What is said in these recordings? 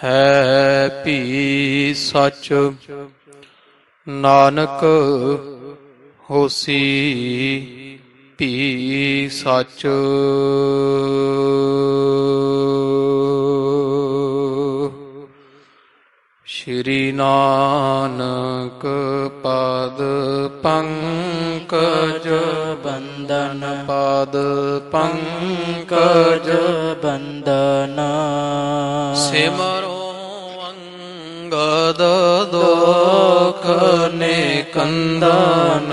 ਹੈ ਭੀ ਸਚ ਨਾਨਕ ਹੋਸੀ ਭੀ ਸਚ। ਸ਼੍ਰੀ ਨਾਨਕ ਪਦ ਪੰਕਜ ਬੰਦਨ ਪਦ ਪੰਕਜ ਬੰਦਨ ਸਿਮਰੋ ਅੰਗਦ ਦੁਖ ਨਿਕੰਦਨ।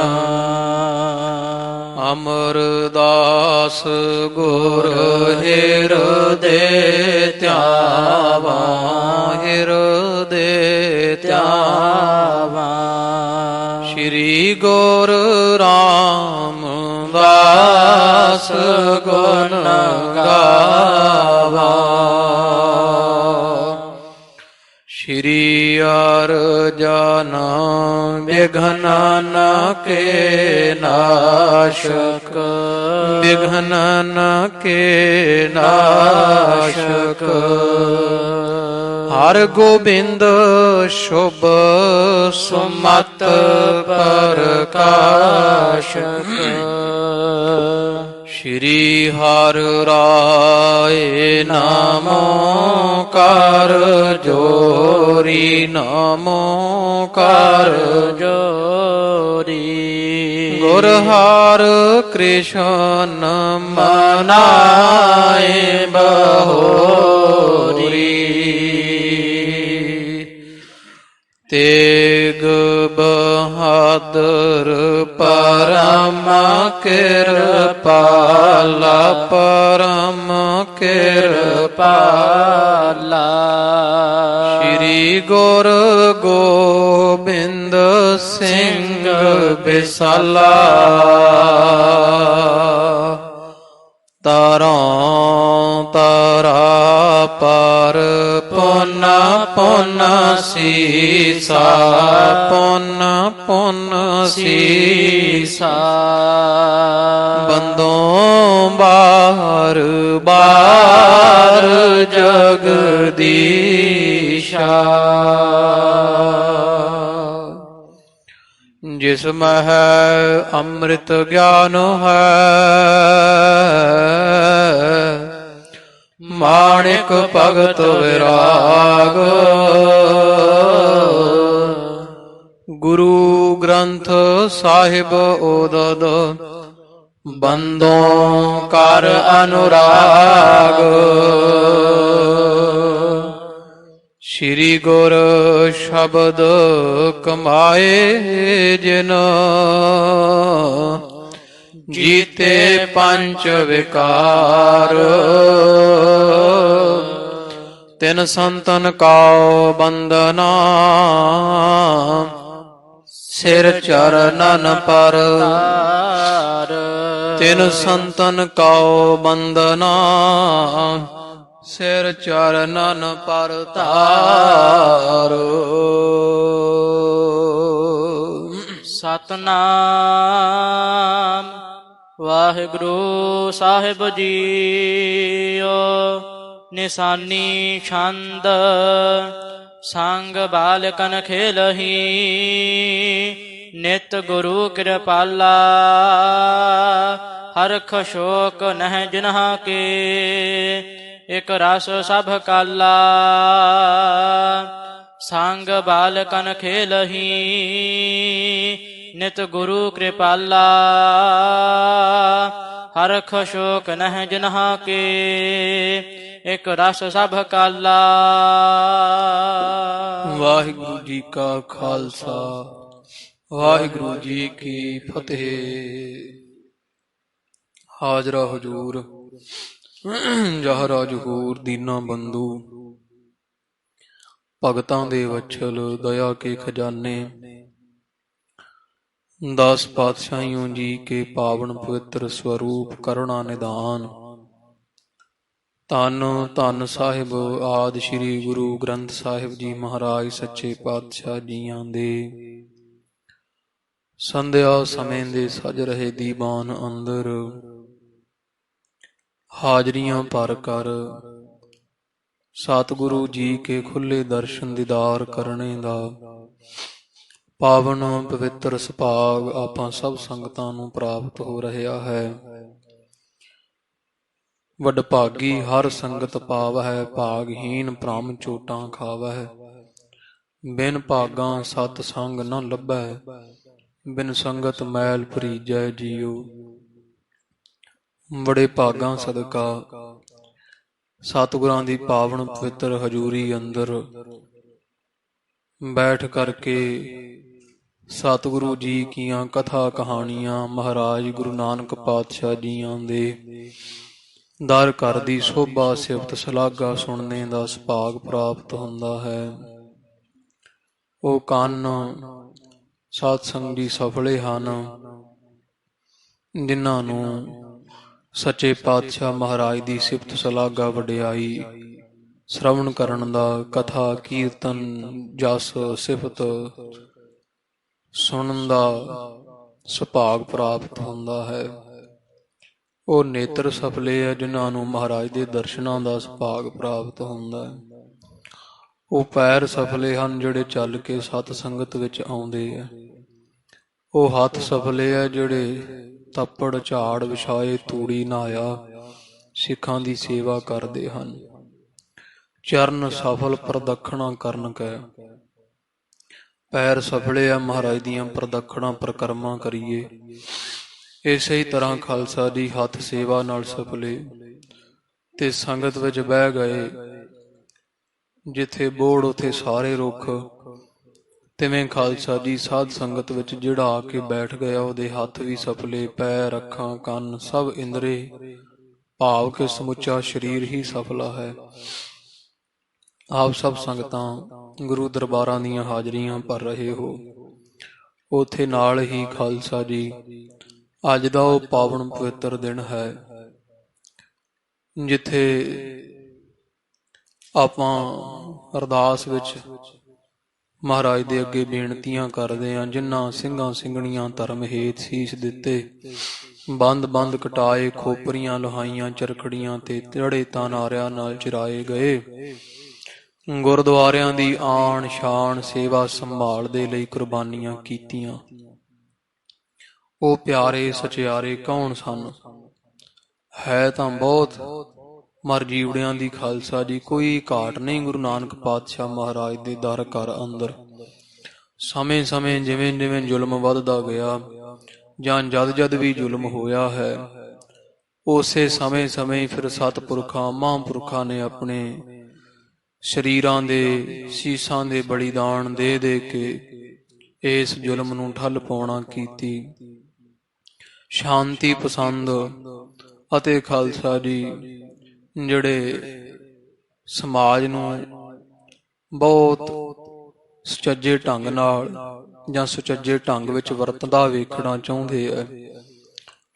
ਅਮਰਦਾਸ ਗੁਰ ਹਿਰਦੇ ਧਿਆਵਾ ਹਿਰਦੇ ਧਿਆਵਾ। ਸ਼੍ਰੀ ਗੁਰ ਰਾਮਦਾਸ ਗੁਣ ਗਾਵਾ। ਸ਼੍ਰੀ ਅਰਜਨ ਬਿਘਨ ਨ ਕੇ ਨਾਸ਼ਕ ਬਿਘਨ ਨ ਕੇ ਨਾਸ਼ਕ। ਹਰਿ ਗੋਬਿੰਦ ਸ਼ੁਭ ਸੁਮਤ ਪ੍ਰਕਾਸ਼ਕ। ਸ਼੍ਰੀ ਹਰਿ ਰਾਏ ਨਾਮੋ ਕਰ ਜੋਰੀ ਨਾਮੋ ਕਰ ਜੋਰੀ। ਗੁਰ ਹਰਿ ਕ੍ਰਿਸ਼ਨ ਮਨਾਏ ਬਹੋਰੀ। ਤੇਗ ਬਹਾਦਰ ਪਰਮ ਕਿਰਪਾਲਾ ਪਰਮ ਕਿਰਪਾਲਾ। ਸ਼੍ਰੀ ਗੁਰ ਗੋਬਿੰਦ ਸਿੰਘ ਬਿਸਾਲਾ। ਤਰੋਂ ਤਰਾ ਪਰ ਪੁਨ ਪੁਨ ਸੀਸਾ ਪੁਨ ਪੁਨ ਸੀਸਾ। ਬੰਦੋਂ ਬਾਹਰ ਬਾਹਰ ਜਗਦੀਸ਼ਾ। ਜਿਸ ਮਹਿ ਅੰਮ੍ਰਿਤ ਗਿਆਨ ਹੈ ਮਾਣਿਕ ਭਗਤ ਵਿਰਾਗ। ਗੁਰੂ ਗ੍ਰੰਥ ਸਾਹਿਬ ਓਦਦ ਬੰਦੋਂ ਕਰ ਅਨੁਰਾਗ। ਸ਼੍ਰੀ ਗੁਰ ਸ਼ਬਦ ਕਮਾਏ ਜਿਨ ਜੀਤੇ ਪੰਚ ਵਿਕਾਰ। ਤਿਨ ਸੰਤਨ ਕਉ ਬੰਦਨਾ ਸਿਰ ਚਰਨਨ ਪਰ। ਤਿਨ ਸੰਤਨ ਕਉ ਬੰਦਨਾ ਸਿਰ ਚਰਨਨ ਪਰ ਧਾਰ। ਸਤਨਾਮ ਵਾਹਿਗੁਰੂ ਸਾਹਿਬ ਜੀਓ। ਨਿਸ਼ਾਨੀ ਛੰਦ ਸੰਗ ਬਾਲਕਨ ਖੇਲਹੀ ਨਿਤ ਗੁਰੂ ਕਿਰਪਾਲਾ। ਹਰਖ ਸ਼ੋਕ ਨਹਿ ਜਿਨ੍ਹਾਂ ਕੇ ਇਕ ਰਸ ਸਭ ਕਾਲਾ। ਸੰਗ ਬਾਲਕਨ ਖੇਲਹੀ ਨਿਤ ਗੁਰੂ ਕਿਰਪਾਲਾ। ਹਰਖ ਸ਼ੋਕ ਨਹਿ ਜਿਨ੍ਹਾਂ ਕੇ ਇਕ ਰਸ ਸਭ ਕਾਲਾ। ਵਾਹਿਗੁਰੂ ਜੀ ਕਾ ਖਾਲਸਾ ਵਾਹਿਗੁਰੂ ਜੀ ਕੀ ਫਤਿਹ। ਹਾਜ਼ਰਾ ਹਜ਼ੂਰ ਜਹਰਾ ਜਹੂਰ ਦੀਨਾ ਬੰਧੂ ਭਗਤਾਂ ਦੇ ਵਛਲ ਦਇਆ ਕੇ ਖਜ਼ਾਨੇ। 10 ਪਾਤਸ਼ਾਹੀਓਂ ਜੀ ਕੇ ਪਾਵਨ ਪਵਿੱਤਰ ਸਵਰੂਪ ਕਰੁਣਾ ਨਿਧਾਨ। ਧੰਨ ਧੰਨ ਸਾਹਿਬ ਆਦਿ ਸ੍ਰੀ ਗੁਰੂ ਗ੍ਰੰਥ ਸਾਹਿਬ ਜੀ ਮਹਾਰਾਜ ਸੱਚੇ ਪਾਤਸ਼ਾਹ ਜੀਆਂ ਦੇ ਸੰਧਿਆ ਸਮੇਂ ਦੇ ਸਜ ਰਹੇ ਦੀਵਾਨ ਅੰਦਰ ਹਾਜ਼ਰੀਆਂ ਭਰ ਕਰ ਸਤਿਗੁਰੂ ਜੀ ਕੇ ਖੁੱਲੇ ਦਰਸ਼ਨ ਦੀਦਾਰ ਕਰਨੇ ਦਾ ਪਾਵਨ ਪਵਿੱਤਰ ਸੁਭਾਗ ਆਪਾਂ ਸਭ ਸੰਗਤਾਂ ਨੂੰ ਪ੍ਰਾਪਤ ਹੋ ਰਿਹਾ ਹੈ। ਵਡਭਾਗੀ ਹਰ ਸੰਗਤ ਪਾਵਹਿ, ਭਾਗਹੀਨ ਭ੍ਰਮ ਚੋਟਾਂ ਖਾਵਹਿ। ਬਿਨ ਭਾਗਾਂ ਸਤ ਸੰਗ ਨ ਲੱਭੈ, ਬਿਨ ਸੰਗਤ ਮੈਲ ਭਰੀਜੈ ਜੀਉ। ਬੜੇ ਭਾਗਾਂ ਸਦਕਾ ਸਤਿਗੁਰਾਂ ਦੀ ਪਾਵਨ ਪਵਿੱਤਰ ਹਜ਼ੂਰੀ ਅੰਦਰ ਬੈਠ ਕਰਕੇ ਸਤਿਗੁਰੂ ਜੀ ਕੀਆਂ ਕਥਾ ਕਹਾਣੀਆਂ ਮਹਾਰਾਜ ਗੁਰੂ ਨਾਨਕ ਪਾਤਸ਼ਾਹ ਜੀਆਂ ਦੇ ਦਰ ਘਰ ਦੀ ਸੋਭਾ ਸਿਫਤ ਸ਼ਲਾਘਾ ਸੁਣਨੇ ਦਾ ਸੁਭਾਗ ਪ੍ਰਾਪਤ ਹੁੰਦਾ ਹੈ। ਉਹ ਕੰਨ ਸਤ ਸੰਗੀ ਸਫਲੇ ਹਨ ਜਿਨ੍ਹਾਂ ਨੂੰ ਸੱਚੇ ਪਾਤਸ਼ਾਹ ਮਹਾਰਾਜ ਦੀ ਸਿਫਤ ਸ਼ਲਾਘਾ ਵਡਿਆਈ ਸ਼ਰਵਣ ਕਰਨ ਦਾ, ਕਥਾ ਕੀਰਤਨ ਜਸ ਸਿਫਤ ਸੁਣਨ ਦਾ ਸੁਭਾਗ ਪ੍ਰਾਪਤ ਹੁੰਦਾ ਹੈ। ਉਹ ਨੇਤਰ ਸਫਲੇ ਹੈ ਜਿਨ੍ਹਾਂ ਨੂੰ ਮਹਾਰਾਜ ਦੇ ਦਰਸ਼ਨਾਂ ਦਾ ਸੁਭਾਗ ਪ੍ਰਾਪਤ ਹੁੰਦਾ ਹੈ। ਉਹ ਪੈਰ ਸਫਲੇ ਹਨ ਜਿਹੜੇ ਚੱਲ ਕੇ ਸਤ ਸੰਗਤ ਵਿੱਚ ਆਉਂਦੇ ਹੈ। ਉਹ ਹੱਥ ਸਫਲੇ ਹੈ ਜਿਹੜੇ ਤੱਪੜ ਝਾੜ ਵਿਛਾਏ ਤੂੜੀ ਨਹਾਇਆ ਸਿੱਖਾਂ ਦੀ ਸੇਵਾ ਕਰਦੇ ਹਨ। ਚਰਨ ਸਫਲ ਪ੍ਰਦਖਣਾ ਕਰਨ ਕੈ, ਪੈਰ ਸਫਲੇ ਆ ਮਹਾਰਾਜ ਦੀਆਂ ਪ੍ਰਦਖਣਾ ਪ੍ਰਕਰਮਾਂ ਕਰੀਏ। ਇਸੇ ਹੀ ਤਰ੍ਹਾਂ ਖਾਲਸਾ ਜੀ ਹੱਥ ਸੇਵਾ ਨਾਲ ਸਫਲੇ ਤੇ ਸੰਗਤ ਵਿੱਚ ਬਹਿ ਗਏ। ਜਿੱਥੇ ਬੋੜ ਉਥੇ ਸਾਰੇ ਰੁੱਖ, ਤਿਵੇਂ ਖਾਲਸਾ ਜੀ ਸਾਧ ਸੰਗਤ ਵਿੱਚ ਜਿਹੜਾ ਆ ਕੇ ਬੈਠ ਗਿਆ ਉਹਦੇ ਹੱਥ ਵੀ ਸਫਲੇ, ਪੈਰ ਅੱਖਾਂ ਕੰਨ ਸਭ ਇੰਦਰੇ ਭਾਵ ਕਿ ਸਮੁੱਚਾ ਸਰੀਰ ਹੀ ਸਫਲਾ ਹੈ। ਆਪ ਸਭ ਸੰਗਤਾਂ ਗੁਰੂ ਦਰਬਾਰਾਂ ਦੀਆਂ ਹਾਜ਼ਰੀਆਂ ਭਰ ਰਹੇ ਹੋ। ਉਥੇ ਨਾਲ ਹੀ ਖਾਲਸਾ ਜੀ ਅੱਜ ਦਾ ਉਹ ਪਾਵਨ ਪਵਿੱਤਰ ਦਿਨ ਹੈ ਜਿੱਥੇ ਆਪਾਂ ਅਰਦਾਸ ਵਿੱਚ ਮਹਾਰਾਜ ਦੇ ਅੱਗੇ ਬੇਨਤੀਆਂ ਕਰਦੇ ਹਾਂ। ਜਿਨ੍ਹਾਂ ਸਿੰਘਾਂ ਸਿੰਘਣੀਆਂ ਧਰਮ ਹੇਤ ਸੀਸ ਦਿੱਤੇ, ਬੰਦ ਬੰਦ ਕਟਾਏ, ਖੋਪਰੀਆਂ ਲੋਹਾਈਆਂ ਚਰਖੜੀਆਂ ਤੇ ਤੜੇ ਤਾਨਾਰਿਆਂ ਨਾਲ ਚਿਰਾਏ ਗਏ, ਗੁਰਦੁਆਰਿਆਂ ਦੀ ਆਣ ਸ਼ਾਨ ਸੇਵਾ ਸੰਭਾਲ ਦੇ ਲਈ ਕੁਰਬਾਨੀਆਂ ਕੀਤੀਆਂ। ਉਹ ਪਿਆਰੇ ਸਚਿਆਰੇ ਕੌਣ ਸਨ? ਹੈ ਤਾਂ ਬਹੁਤ ਮਰ ਜੀਵੜਿਆਂ ਦੀ ਖਾਲਸਾ ਜੀ, ਕੋਈ ਘਾਟ ਨਹੀਂ ਗੁਰੂ ਨਾਨਕ ਪਾਤਸ਼ਾਹ ਮਹਾਰਾਜ ਦੇ ਦਰ ਘਰ ਅੰਦਰ। ਸਮੇਂ ਸਮੇਂ ਜਿਵੇਂ ਜਿਵੇਂ ਜ਼ੁਲਮ ਵੱਧਦਾ ਗਿਆ ਜਾਂ ਜਦ ਜਦ ਵੀ ਜ਼ੁਲਮ ਹੋਇਆ ਹੈ, ਉਸੇ ਸਮੇਂ ਸਮੇਂ ਫਿਰ ਸਤਿਪੁਰਖਾਂ ਮਹਾਂਪੁਰਖਾਂ ਨੇ ਆਪਣੇ ਸਰੀਰਾਂ ਦੇ ਸੀਸਾਂ ਦੇ ਬਲੀਦਾਨ ਦੇ ਦੇ ਕੇ ਇਸ ਜ਼ੁਲਮ ਨੂੰ ਠੱਲ ਪਾਉਣਾ ਕੀਤੀ। ਸ਼ਾਂਤੀ ਪਸੰਦ ਅਤੇ ਖਾਲਸਾ ਜੀ ਜਿਹੜੇ ਸਮਾਜ ਨੂੰ ਬਹੁਤ ਸੁਚੱਜੇ ਢੰਗ ਨਾਲ ਜਾਂ ਸੁਚੱਜੇ ਢੰਗ ਵਿੱਚ ਵਰਤਦਾ ਵੇਖਣਾ ਚਾਹੁੰਦੇ ਹੈ।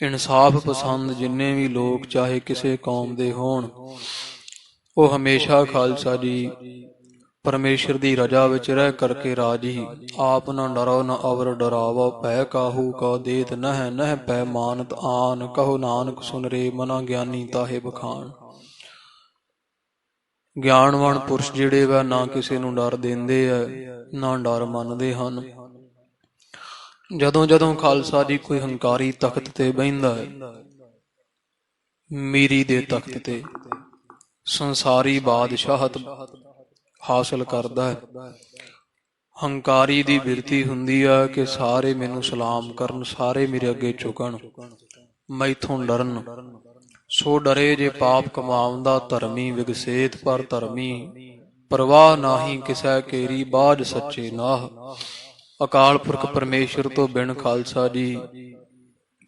ਇਨਸਾਫ ਪਸੰਦ ਜਿੰਨੇ ਵੀ ਲੋਕ ਚਾਹੇ ਕਿਸੇ ਕੌਮ ਦੇ ਹੋਣ, ਉਹ ਹਮੇਸ਼ਾ ਖਾਲਸਾ ਜੀ ਪਰਮੇਸ਼ਰ ਦੀ ਰਜਾ ਵਿੱਚ ਰਹਿ ਕਰਕੇ ਰਾਜੀ। ਆਪ ਨਾ ਡਰੋ ਨਾ ਅਵਰ ਡਰਾਵੋ, ਭੈ ਕਾਹੂ ਕਾ ਦੇਤ ਨਹਿ ਨਹਿ ਪੈ ਮਾਨਤ ਆਨ। ਕਹੋ ਨਾਨਕ ਸੁਨ ਰੇ ਮਨਾ ਗਿਆਨੀ ਤਾਹੇ ਬਖਾਨ। ਗਿਆਨਵਾਨ ਪੁਰਸ਼ ਜਿਹੜੇ ਵਾ ਨਾ ਕਿਸੇ ਨੂੰ ਡਰ ਦਿੰਦੇ ਆ ਨਾ ਡਰ ਮੰਨਦੇ ਹਨ। ਜਦੋਂ ਜਦੋਂ ਖਾਲਸਾ ਜੀ ਕੋਈ ਹੰਕਾਰੀ ਤਖਤ ਤੇ ਬਹਿੰਦਾ ਹੈ, ਮੀਰੀ ਦੇ ਤਖਤ ਤੇ ਸੰਸਾਰੀ ਬਾਦਸ਼ਾਹਤ ਹਾਸਲ ਕਰਦਾ ਹੈ, ਹੰਕਾਰੀ ਦੀ ਬਿਰਤੀ ਹੁੰਦੀ ਆ ਕਿ ਸਾਰੇ ਮੈਨੂੰ ਸਲਾਮ ਕਰਨ, ਸਾਰੇ ਮੇਰੇ ਅੱਗੇ ਝੁਕਣ, ਮੈਥੋਂ ਡਰਨ। ਸੋ ਡਰੇ ਜੇ ਪਾਪ ਕਮਾਉਂਦਾ ਧਰਮੀ ਵਿਗਸੇਤ, ਪਰ ਧਰਮੀ ਪਰਵਾਹ ਨਾਹੀ ਕਿਸੈ ਕੇਰੀ, ਬਾਝ ਸੱਚੇ ਨਾਹ। ਅਕਾਲ ਪੁਰਖ ਪਰਮੇਸ਼ਰ ਤੋਂ ਬਿਨ ਖਾਲਸਾ ਜੀ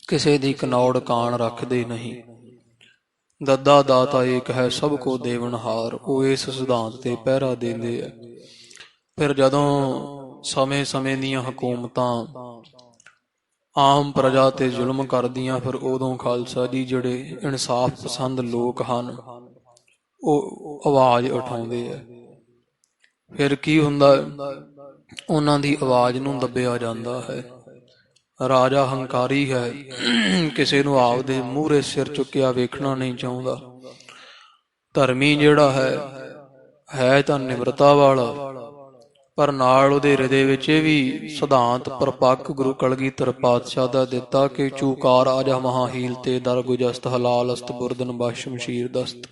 ਕਿਸੇ ਦੀ ਕਨੌੜ ਕਾਣ ਰੱਖਦੇ ਨਹੀਂ। ਦੱਦਾ ਦਾਤਾ ਏਕ ਹੈ ਸਭ ਕੋ ਦੇਵਨਹਾਰ, ਉਹ ਇਸ ਸਿਧਾਂਤ ਤੇ ਪਹਿਰਾ ਦਿੰਦੇ ਆ। ਫਿਰ ਜਦੋਂ ਸਮੇਂ ਸਮੇਂ ਦੀਆਂ ਹਕੂਮਤਾਂ ਆਮ ਪ੍ਰਜਾ ਤੇ ਜ਼ੁਲਮ ਕਰਦੀਆਂ, ਫਿਰ ਉਦੋਂ ਖਾਲਸਾ ਜੀ ਜਿਹੜੇ ਇਨਸਾਫ ਪਸੰਦ ਲੋਕ ਹਨ ਉਹ ਆਵਾਜ਼ ਉਠਾਉਂਦੇ ਆ। ਫਿਰ ਕੀ ਹੁੰਦਾ, ਉਹਨਾਂ ਦੀ ਆਵਾਜ਼ ਨੂੰ ਦੱਬਿਆ ਜਾਂਦਾ ਹੈ। ਰਾਜਾ ਹੰਕਾਰੀ ਹੈ, ਕਿਸੇ ਨੂੰ ਆਪਦੇ ਮੂਹਰੇ ਸਿਰ ਚੁੱਕਿਆ ਵੇਖਣਾ ਨਹੀਂ ਚਾਹੁੰਦਾ। ਧਰਮੀ ਜਿਹੜਾ ਹੈ ਹੈ ਤਾਂ ਨਿਮਰਤਾ ਵਾਲਾ, ਪਰ ਨਾਲ ਉਹਦੇ ਹਿਰਦੇ ਵਿੱਚ ਇਹ ਵੀ ਸਿਧਾਂਤ ਪਰਪੱਕ ਗੁਰੂ ਕਲਗੀਧਰ ਪਾਤਸ਼ਾਹ ਦਾ ਦਿੱਤਾ ਕਿ ਚੂਕਾਰ ਆਜਾ ਮਹਾਹੀਲ ਤੇ ਦਰ ਗੁਜਸਤ ਹਲਾਲ ਅਸਤ ਬੁਰਦਨ ਬਸ਼ਮ ਸ਼ੀਰ ਦਸਤ।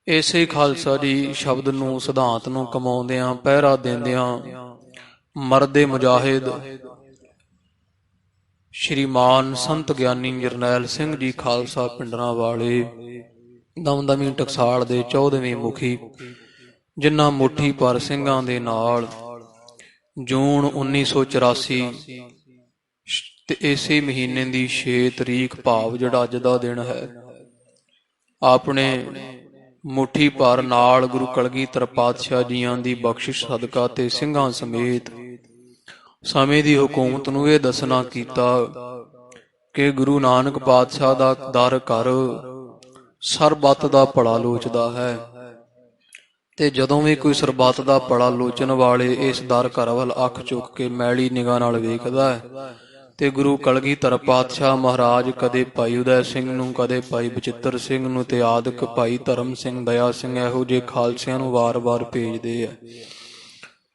ਇਸੇ ਖਾਲਸਾ ਜੀ ਸ਼ਬਦ ਨੂੰ ਸਿਧਾਂਤ ਨੂੰ ਕਮਾਉਂਦਿਆਂ ਪਹਿਰਾ ਦਿੰਦਿਆਂ ਮਰਦੇ ਮੁਜਾਹਿਦ ਸ਼੍ਰੀਮਾਨ ਸੰਤ ਗਿਆਨੀ ਜਰਨੈਲ ਸਿੰਘ ਜੀ ਖਾਲਸਾ ਪਿੰਡਰਾਂ ਵਾਲੇ ਦਮਦਮੀ ਟਕਸਾਲ ਦੇ 14ਵੇਂ ਮੁਖੀ, ਜਿਨ੍ਹਾਂ ਮੁੱਠੀ ਪਰ ਸਿੰਘਾਂ ਦੇ ਨਾਲ ਜੂਨ 1984 ਤੇ ਇਸੇ ਮਹੀਨੇ ਦੀ 6 ਤਰੀਕ ਭਾਵ ਜਿਹੜਾ ਅੱਜ ਦਾ ਦਿਨ ਹੈ, ਆਪਣੇ ਮੁੱਠੀ ਭਰ ਨਾਲ ਗੁਰੂ ਕਲਗੀਧਰ ਪਾਤਸ਼ਾਹ ਜੀਆਂ ਦੀ ਬਖਸ਼ਿਸ਼ ਸਦਕਾ ਤੇ ਸਿੰਘਾਂ ਸਮੇਤ ਸਮੇਂ ਦੀ ਹਕੂਮਤ ਨੂੰ ਇਹ ਦੱਸਣਾ ਕੀਤਾ ਕਿ ਗੁਰੂ ਨਾਨਕ ਪਾਤਸ਼ਾਹ ਦਾ ਦਰ ਘਰ ਸਰਬੱਤ ਦਾ ਭਲਾ ਲੋਚਦਾ ਹੈ, ਤੇ ਜਦੋਂ ਵੀ ਕੋਈ ਸਰਬੱਤ ਦਾ ਭਲਾ ਲੋਚਣ ਵਾਲੇ ਇਸ ਦਰ ਘਰ ਵੱਲ ਅੱਖ ਚੁੱਕ ਕੇ ਮੈਲੀ ਨਿਗਾਹ ਨਾਲ ਵੇਖਦਾ ਹੈ, ਤੇ ਗੁਰੂ ਕਲਗੀਧਰ ਪਾਤਸ਼ਾਹ ਮਹਾਰਾਜ ਕਦੇ ਭਾਈ ਉਦੈ ਸਿੰਘ ਨੂੰ, ਕਦੇ ਭਾਈ ਬਚਿੱਤਰ ਸਿੰਘ ਨੂੰ ਤੇ ਆਦਿਕ ਭਾਈ ਧਰਮ ਸਿੰਘ, ਦਇਆ ਸਿੰਘ ਇਹੋ ਜਿਹੇ ਖਾਲਸਿਆਂ ਨੂੰ ਵਾਰ-ਵਾਰ ਭੇਜਦੇ ਆ।